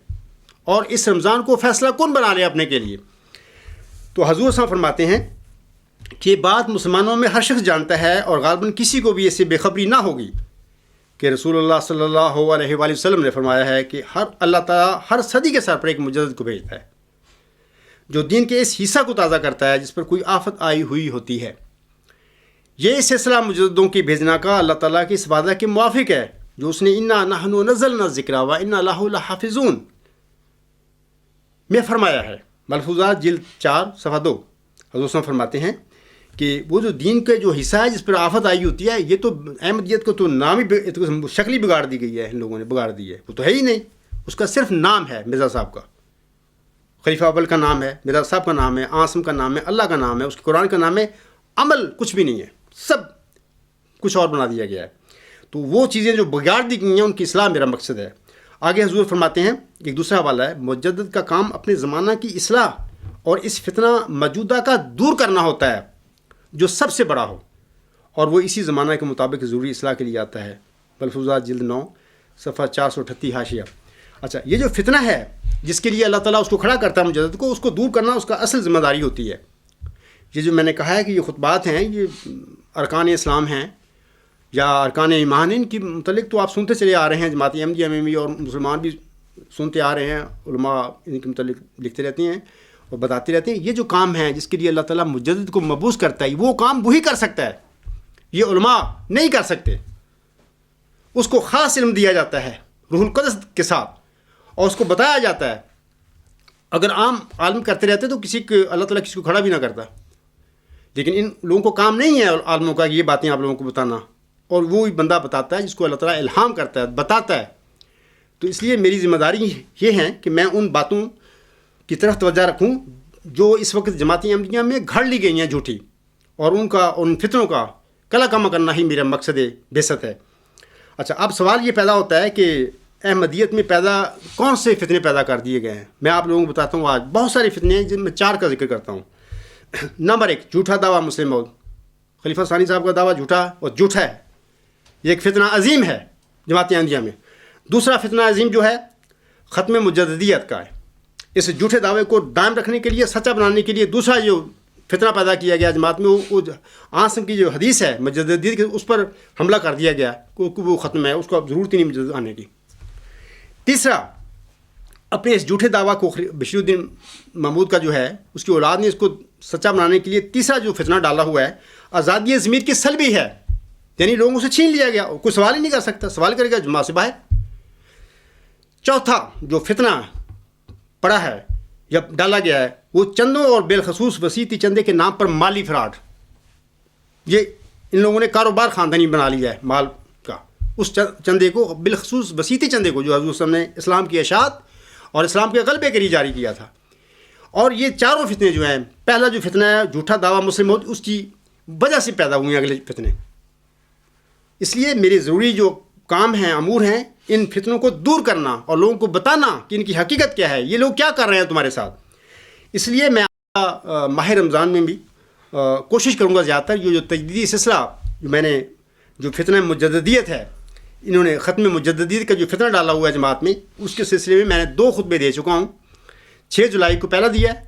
اور اس رمضان کو فیصلہ کن بنا لیں اپنے کے لیے. تو حضور صاحب فرماتے ہیں کہ یہ بات مسلمانوں میں ہر شخص جانتا ہے اور غالباً کسی کو بھی ایسی بے خبری نہ ہوگی کہ رسول اللہ صلی اللہ علیہ وآلہ وسلم نے فرمایا ہے کہ اللہ تعالیٰ ہر صدی کے سر پر ایک مجدد کو بھیجتا ہے جو دین کے اس حصہ کو تازہ کرتا ہے جس پر کوئی آفت آئی ہوئی ہوتی ہے۔ یہ سلسلہ مجددوں کی بھیجنا کا اللہ تعالیٰ کی اس وعدہ کے موافق ہے جو اس نے انا نحن نزلنا الذکر و انا لہ لحافظون میں فرمایا ہے۔ ملفوظات جلد 4 صفحہ 2۔ حضور صلی اللہ فرماتے ہیں کہ وہ جو دین کا جو حصہ ہے جس پر آفت آئی ہوتی ہے، یہ تو احمدیت کو تو نام ہی شکل ہی بگاڑ دی گئی ہے، ان لوگوں نے بگاڑ دی ہے، وہ تو ہے ہی نہیں، اس کا صرف نام ہے مرزا صاحب کا، خلیفہ اول کا نام ہے، مرزا صاحب کا نام ہے، عاصم کا نام ہے، اللہ کا نام ہے، اس کے قرآن کا نام ہے، عمل کچھ بھی نہیں ہے، سب کچھ اور بنا دیا گیا ہے۔ تو وہ چیزیں جو بگاڑ دی گئی ہیں ان کی اصلاح میرا مقصد ہے۔ آگے حضور فرماتے ہیں، ایک دوسرا حوالہ ہے، مجدد کا کام اپنے زمانہ کی اصلاح اور اس فتنہ موجودہ کا دور کرنا ہوتا ہے جو سب سے بڑا ہو، اور وہ اسی زمانہ کے مطابق ضروری اصلاح کے لیے آتا ہے۔ ملفوظات جلد 9 صفحہ 438 حاشیہ۔ اچھا، یہ جو فتنہ ہے جس کے لیے اللہ تعالیٰ اس کو کھڑا کرتا ہے مجدد کو، اس کو دور کرنا اس کا اصل ذمہ داری ہوتی ہے۔ یہ جو میں نے کہا ہے کہ یہ خطبات ہیں، یہ ارکان اسلام ہیں یا ارکان ایمان، ان کے متعلق تو آپ سنتے چلے آ رہے ہیں، جماعت احمدیہ میں بھی اور مسلمان بھی سنتے آ رہے ہیں، علماء ان کے متعلق لکھتے رہتے ہیں اور بتاتے رہتے ہیں۔ یہ جو کام ہے جس کے لیے اللہ تعالیٰ مجدد کو مبعوث کرتا ہے، وہ کام وہی کر سکتا ہے، یہ علماء نہیں کر سکتے۔ اس کو خاص علم دیا جاتا ہے روح القدس کے ساتھ، اور اس کو بتایا جاتا ہے۔ اگر عام عالم کرتے رہتے تو اللہ تعالیٰ کسی کو کھڑا بھی نہ کرتا، لیکن ان لوگوں کو کام نہیں ہے عالموں کا یہ باتیں آپ لوگوں کو بتانا، اور وہی بندہ بتاتا ہے جس کو اللہ تعالیٰ الہام کرتا ہے، بتاتا ہے۔ تو اس لیے میری ذمہ داری یہ ہے کہ میں ان باتوں کی طرف توجہ رکھوں جو اس وقت جماعت احمدیہ میں گھڑ لی گئی ہیں جھوٹی، اور ان فتنوں کا کلا کما کرنا ہی میرا مقصد بعثت ہے۔ اچھا، اب سوال یہ پیدا ہوتا ہے کہ احمدیت میں کون سے فتنے پیدا کر دیے گئے ہیں؟ میں آپ لوگوں کو بتاتا ہوں، آج بہت سارے فتنے ہیں جن میں 4 کا ذکر کرتا ہوں۔ نمبر 1، جھوٹا دعویٰ مسلم موعود۔ خلیفہ ثانی صاحب کا دعویٰ جھوٹا ہے، یہ ایک فتنہ عظیم ہے جماعت احمدیہ میں۔ دوسرا فتنہ عظیم جو ہے ختم مجددیت کا ہے۔ اس جھوٹے دعوے کو دائم رکھنے کے لیے، سچا بنانے کے لیے دوسرا جو فتنہ پیدا کیا گیا جماعت میں، وہ عاصم کی جو حدیث ہے مجددیت کی، اس پر حملہ کر دیا گیا کہ وہ ختم ہے، اس کو اب ضرورت ہی نہیں مجدد آنے کی۔ تیسرا، اپنے اس جھوٹے دعویٰ کو بشیر الدین محمود کا جو ہے اس کی اولاد نے اس کو سچا بنانے کے لیے تیسرا جو فتنہ ڈالا ہوا ہے، آزادی ضمیر کی سلبی ہے، یعنی لوگوں سے چھین لیا گیا، کوئی سوال ہی نہیں کر سکتا، سوال کرے گا جماعت سے باہر۔ چوتھا جو فتنہ پڑا ہے یا ڈالا گیا ہے، وہ چندوں اور بالخصوص وسیطی چندے کے نام پر مالی فراڈ۔ یہ ان لوگوں نے کاروبار خاندانی بنا لیا ہے مال کا، اس چندے کو، بالخصوص وسیطی چندے کو جو حضور صلی اللہ علیہ وسلم نے اسلام کی اشاعت اور اسلام کے غلبے کے لیے جاری کیا تھا۔ اور یہ چاروں فتنے جو ہیں، پہلا جو فتنہ ہے جھوٹا دعویٰ مسلم موعود، اس کی وجہ سے پیدا ہوئے ہیں اگلے فتنے۔ اس لیے میرے ضروری جو کام ہیں، امور ہیں، ان فتنوں کو دور کرنا اور لوگوں کو بتانا کہ ان کی حقیقت کیا ہے، یہ لوگ کیا کر رہے ہیں تمہارے ساتھ۔ اس لیے میں ماہ رمضان میں بھی کوشش کروں گا زیادہ تر یہ جو تجدیدی سلسلہ جو میں نے جو فتنہ مجددیت ہے، انہوں نے ختم مجددیت کا جو فتنہ ڈالا ہوا ہے جماعت میں، اس کے سلسلے میں نے 2 خطبے دے چکا ہوں۔ 6 جولائی کو پہلا دیا ہے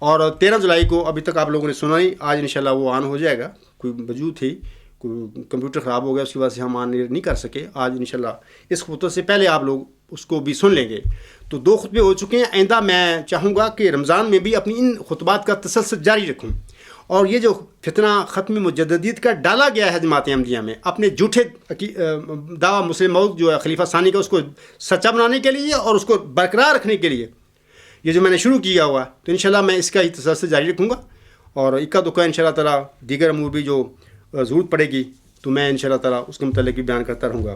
اور 13 جولائی کو ابھی تک آپ لوگوں نے سنا نہیں، آج انشاءاللہ وہ آن ہو جائے گا۔ کوئی وجود تھی، کوئی کمپیوٹر خراب ہو گیا، اس کی وجہ سے ہم آن نہیں کر سکے۔ آج انشاءاللہ اس خطبے سے پہلے آپ لوگ اس کو بھی سن لیں گے۔ تو 2 خطبے ہو چکے ہیں۔ آئندہ میں چاہوں گا کہ رمضان میں بھی اپنی ان خطبات کا تسلسل جاری رکھوں، اور یہ جو فتنہ ختم مجددیت کا ڈالا گیا ہے جماعت احمدیہ میں، اپنے جھوٹے دعویٰ مسلم موعود جو ہے خلیفہ ثانی کا، اس کو سچا بنانے کے لیے اور اس کو برقرار رکھنے کے لیے یہ جو میں نے شروع کیا ہوا ہے، تو انشاءاللہ میں اس کا ہی تسلسل جاری رکھوں گا، اور اکا دکا انشاءاللہ تعالیٰ دیگر امور بھی جو ضرورت پڑے گی تو میں انشاءاللہ تعالیٰ اس کے متعلق بھی بیان کرتا رہوں گا۔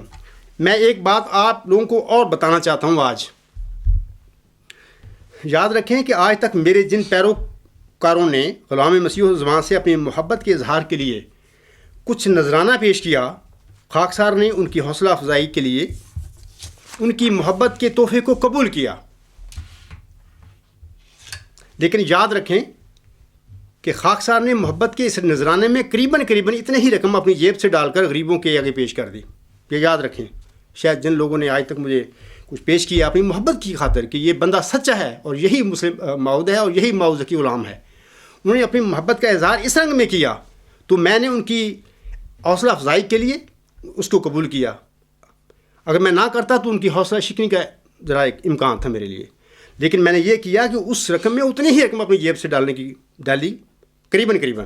میں ایک بات آپ لوگوں کو اور بتانا چاہتا ہوں آج۔ یاد رکھیں کہ آج تک میرے جن پیروکاروں نے غلام مسیح الزمان سے اپنی محبت کے اظہار کے لیے کچھ نذرانہ پیش کیا، خاکسار نے ان کی حوصلہ افزائی کے لیے ان کی محبت کے تحفے کو قبول کیا، لیکن یاد رکھیں کہ خاکسار نے محبت کے اس نذرانے میں قریباً اتنے ہی رقم اپنی جیب سے ڈال کر غریبوں کے آگے پیش کر دی۔ یہ یاد رکھیں، شاید جن لوگوں نے آج تک مجھے کچھ پیش کیا اپنی محبت کی خاطر کہ یہ بندہ سچا ہے اور یہی مسلم موعود ہے اور یہی موعود کی غلام ہے، انہوں نے اپنی محبت کا اظہار اس رنگ میں کیا تو میں نے ان کی حوصلہ افزائی کے لیے اس کو قبول کیا. اگر میں نہ کرتا تو ان کی حوصلہ شکنی کا ذرا ایک امکان تھا میرے لیے. لیکن میں نے یہ کیا کہ اس رقم میں اتنی ہی رقم اپنی جیب سے ڈالی قریباً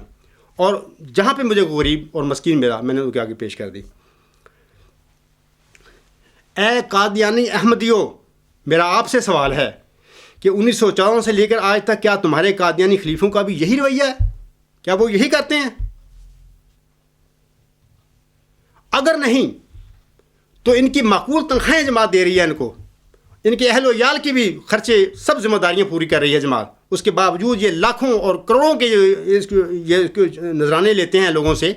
اور جہاں پہ مجھے غریب اور مسکین ملا میں نے ان کے آگے پیش کر دی. اے قادیانی احمدیوں، میرا آپ سے سوال ہے کہ 1954 سے لے کر آج تک کیا تمہارے قادیانی خلیفوں کا بھی یہی رویہ ہے؟ کیا وہ یہی کرتے ہیں؟ اگر نہیں تو ان کی معقول تنخواہیں جماعت دے رہی ہے، ان کے اہل و عیال کی بھی خرچے سب ذمہ داریاں پوری کر رہی ہے جماعت. اس کے باوجود یہ لاکھوں اور کروڑوں کے یہ نذرانے لیتے ہیں لوگوں سے،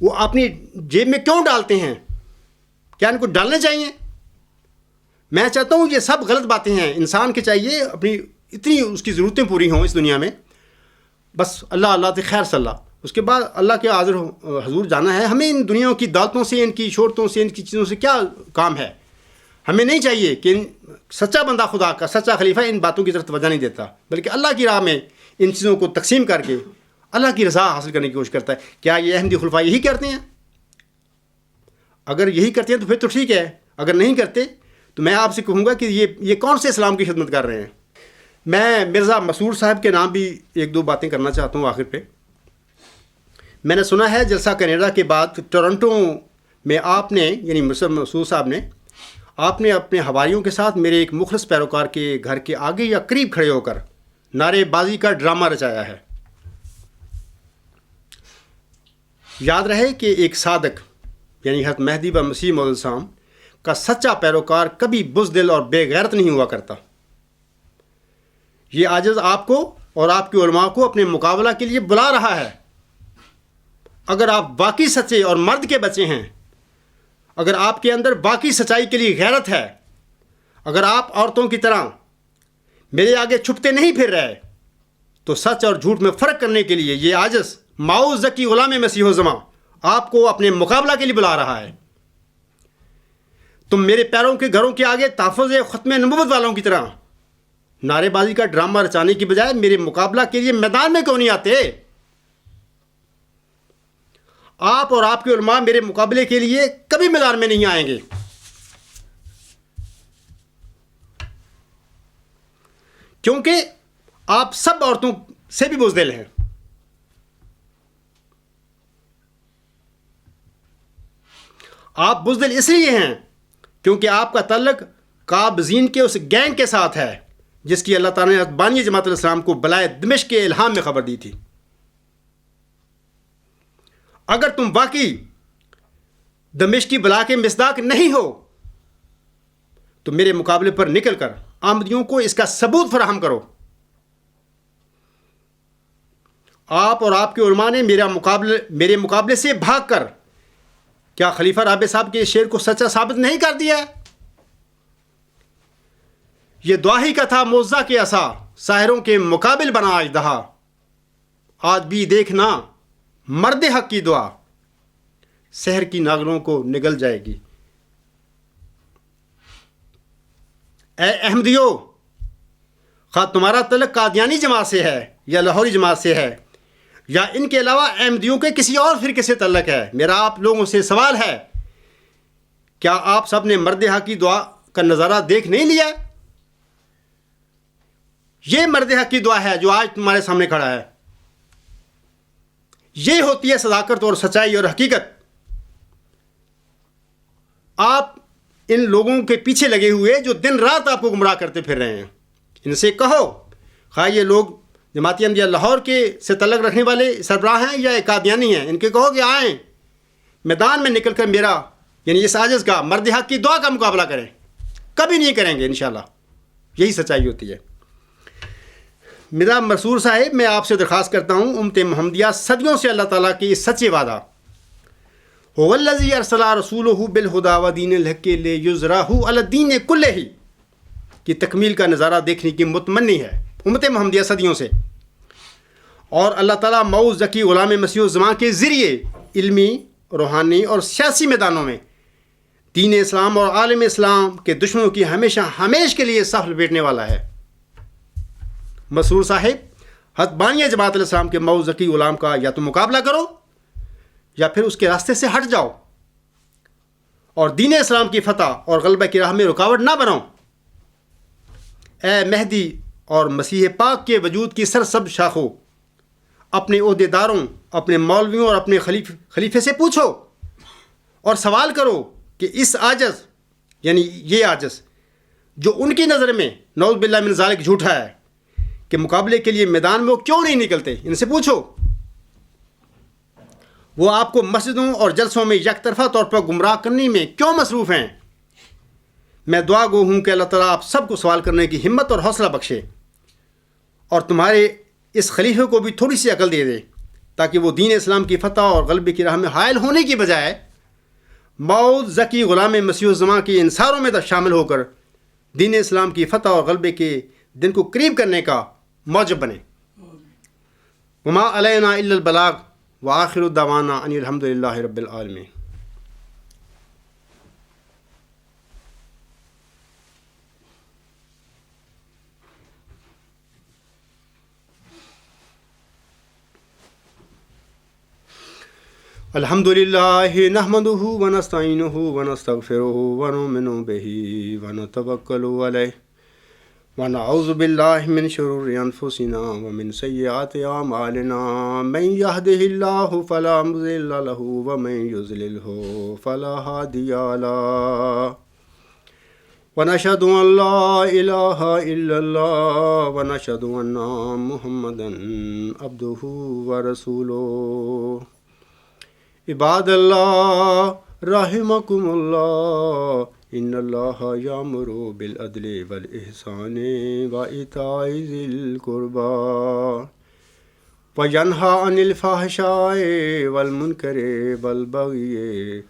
وہ اپنی جیب میں کیوں ڈالتے ہیں؟ کیا ان کو ڈالنے چاہیے؟ میں چاہتا ہوں یہ سب غلط باتیں ہیں. انسان کے چاہیے اپنی اتنی اس کی ضرورتیں پوری ہوں اس دنیا میں، بس اللہ تے خیر صلی اللہ، اس کے بعد اللہ کے حاضر حضور جانا ہے. ہمیں ان دنیا کی دولتوں سے، ان کی شہرتوں سے، ان کی چیزوں سے کیا کام ہے؟ ہمیں نہیں چاہیے کہ سچا بندہ خدا کا، سچا خلیفہ ان باتوں کی طرف توجہ نہیں دیتا، بلکہ اللہ کی راہ میں ان چیزوں کو تقسیم کر کے اللہ کی رضا حاصل کرنے کی کوشش کرتا ہے. کیا یہ احمدی خلفاء یہی کرتے ہیں؟ اگر یہی کرتے ہیں تو پھر تو ٹھیک ہے، اگر نہیں کرتے تو میں آپ سے کہوں گا کہ یہ کون سے اسلام کی خدمت کر رہے ہیں. میں مرزا مسعود صاحب کے نام بھی ایک دو باتیں کرنا چاہتا ہوں آخر پہ. میں نے سنا ہے جلسہ کینیڈا کے بعد ٹورنٹو میں آپ نے، یعنی مرزا مسعود صاحب نے، آپ نے اپنے حواریوں کے ساتھ میرے ایک مخلص پیروکار کے گھر کے آگے یا قریب کھڑے ہو کر نعرے بازی کا ڈرامہ رچایا ہے. یاد رہے کہ ایک صادق یعنی حضرت مہدی و مسیح موعود السلام کا سچا پیروکار کبھی بزدل اور بے غیرت نہیں ہوا کرتا. یہ عاجز آپ کو اور آپ کے علماء کو اپنے مقابلہ کے لیے بلا رہا ہے. اگر آپ واقعی سچے اور مرد کے بچے ہیں، اگر آپ کے اندر واقعی سچائی کے لیے غیرت ہے، اگر آپ عورتوں کی طرح میرے آگے چھپتے نہیں پھر رہے، تو سچ اور جھوٹ میں فرق کرنے کے لیے یہ عاجز ماؤ ذکی غلام مسیح الزماں آپ کو اپنے مقابلہ کے لیے بلا رہا ہے. تم میرے پیروں کے گھروں کے آگے تحفظ ختم نبوت والوں کی طرح نعرے بازی کا ڈرامہ رچانے کی بجائے میرے مقابلہ کے لیے میدان میں کیوں نہیں آتے؟ آپ اور آپ کے علماء میرے مقابلے کے لیے کبھی میدان میں نہیں آئیں گے، کیونکہ آپ سب عورتوں سے بھی بزدل ہیں. آپ بزدل اس لیے ہیں کیونکہ آپ کا تعلق قابضین کے اس گینگ کے ساتھ ہے جس کی اللہ تعالیٰ نے بانی جماعت الاسلام کو بلائے دمشق کے الہام میں خبر دی تھی. اگر تم واقعی دمشق کی بلا کے مصداق نہیں ہو تو میرے مقابلے پر نکل کر احمدیوں کو اس کا ثبوت فراہم کرو. آپ اور آپ کے علماء نے میرے مقابلے سے بھاگ کر کیا خلیفہ رابع صاحب کے شعر کو سچا ثابت نہیں کر دیا؟ یہ دعا ہی کا تھا موزہ کے عصا، ساحروں کے مقابل بنا آج دہا. آج بھی دیکھنا مرد حق کی دعا، سحر کی ناگروں کو نگل جائے گی. اے احمدیو، خواہ تمہارا تعلق قادیانی جماعت سے ہے یا لاہوری جماعت سے ہے یا ان کے علاوہ احمدیوں کے کسی اور فرقے سے تعلق ہے، میرا آپ لوگوں سے سوال ہے، کیا آپ سب نے مرد حق کی دعا کا نظارہ دیکھ نہیں لیا؟ یہ مرد حق کی دعا ہے جو آج تمہارے سامنے کھڑا ہے. یہ ہوتی ہے صداقت اور سچائی اور حقیقت. آپ ان لوگوں کے پیچھے لگے ہوئے جو دن رات آپ کو گمراہ کرتے پھر رہے ہیں، ان سے کہو، خواہ یہ لوگ جماعت احمدیہ لاہور کے سے تعلق رکھنے والے سربراہ ہیں یا قادیانی ہیں، ان کے کہو کہ آئیں میدان میں نکل کر میرا یعنی اس عاجز کا مرد حق کی دعا کا مقابلہ کریں. کبھی نہیں کریں گے انشاءاللہ. یہی سچائی ہوتی ہے. مرزا مسعود صاحب، میں آپ سے درخواست کرتا ہوں، امت محمدیہ صدیوں سے اللہ تعالیٰ کی اس سچے وعدہ هو الذی ارسل رسولہ بالہدی ودین الحق لیظہرہ علی الدین کلہ کی تکمیل کا نظارہ دیکھنے کی متمنی ہے امت محمدیہ صدیوں سے. اور اللہ تعالیٰ مئو ذکی غلام مسیح الزماں کے ذریعے علمی، روحانی اور سیاسی میدانوں میں دین اسلام اور عالم اسلام کے دشمنوں کی ہمیشہ کے لیے صف لپیٹنے والا ہے. مسعود صاحب، حد بانی جماعت علیہ السلام کے مئو ذکی غلام کا یا تو مقابلہ کرو یا پھر اس کے راستے سے ہٹ جاؤ اور دین اسلام کی فتح اور غلبہ کی راہ میں رکاوٹ نہ بناؤ۔ اے مہدی اور مسیح پاک کے وجود کی سرسبز شاخوں، اپنے عہدے داروں، اپنے مولویوں اور اپنے خلیفے سے پوچھو اور سوال کرو کہ اس عاجز، یعنی یہ عاجز جو ان کی نظر میں نعوذ باللہ من ذالک جھوٹا ہے، کہ مقابلے کے لیے میدان میں وہ کیوں نہیں نکلتے؟ ان سے پوچھو۔ وہ آپ کو مسجدوں اور جلسوں میں یک طرفہ طور پر گمراہ کرنے میں کیوں مصروف ہیں؟ میں دعا گو ہوں کہ اللہ تعالیٰ آپ سب کو سوال کرنے کی ہمت اور حوصلہ بخشے اور تمہارے اس خلیفے کو بھی تھوڑی سی عقل دے دے، تاکہ وہ دین اسلام کی فتح اور غلبے کی راہ میں حائل ہونے کی بجائے مئو ذکی غلام مسیح الزماں کے انصاروں میں شامل ہو کر دین اسلام کی فتح اور غلبے کے دن کو قریب کرنے کا موجب بنے۔ وما علینا الا البلاغ وآخر دعوانا ان الحمد للہ رب العالمین۔ الحمد للہ نحمدہ ونستعینہ ونستغفرہ ونؤمن بہ ونتوکل علیہ ونعوذ باللہ من شرور انفسنا ومن سیئات اعمالنا من یہدہ اللہ فلا مضل لہ ومن یضللہ فلا ہادی لہ ونشہد ان لا الہ الا اللہ ونشہد ان محمدا عبدہ ورسولہ۔ عباد اللہ رحمکم اللہ ان اللہ یامر بالعدل والاحسان وایتاء ذی القربی وینہی عن الفحشاء والمنکر والبغی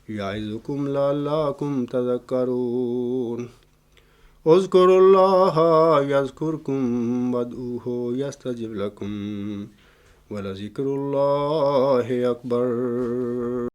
یعظکم لعلکم تذکرون۔ اذکروا اللہ یذکرکم وادعوہ یستجب لکم وَلَذِکْرُ اللَّهِ أَکْبَرُ۔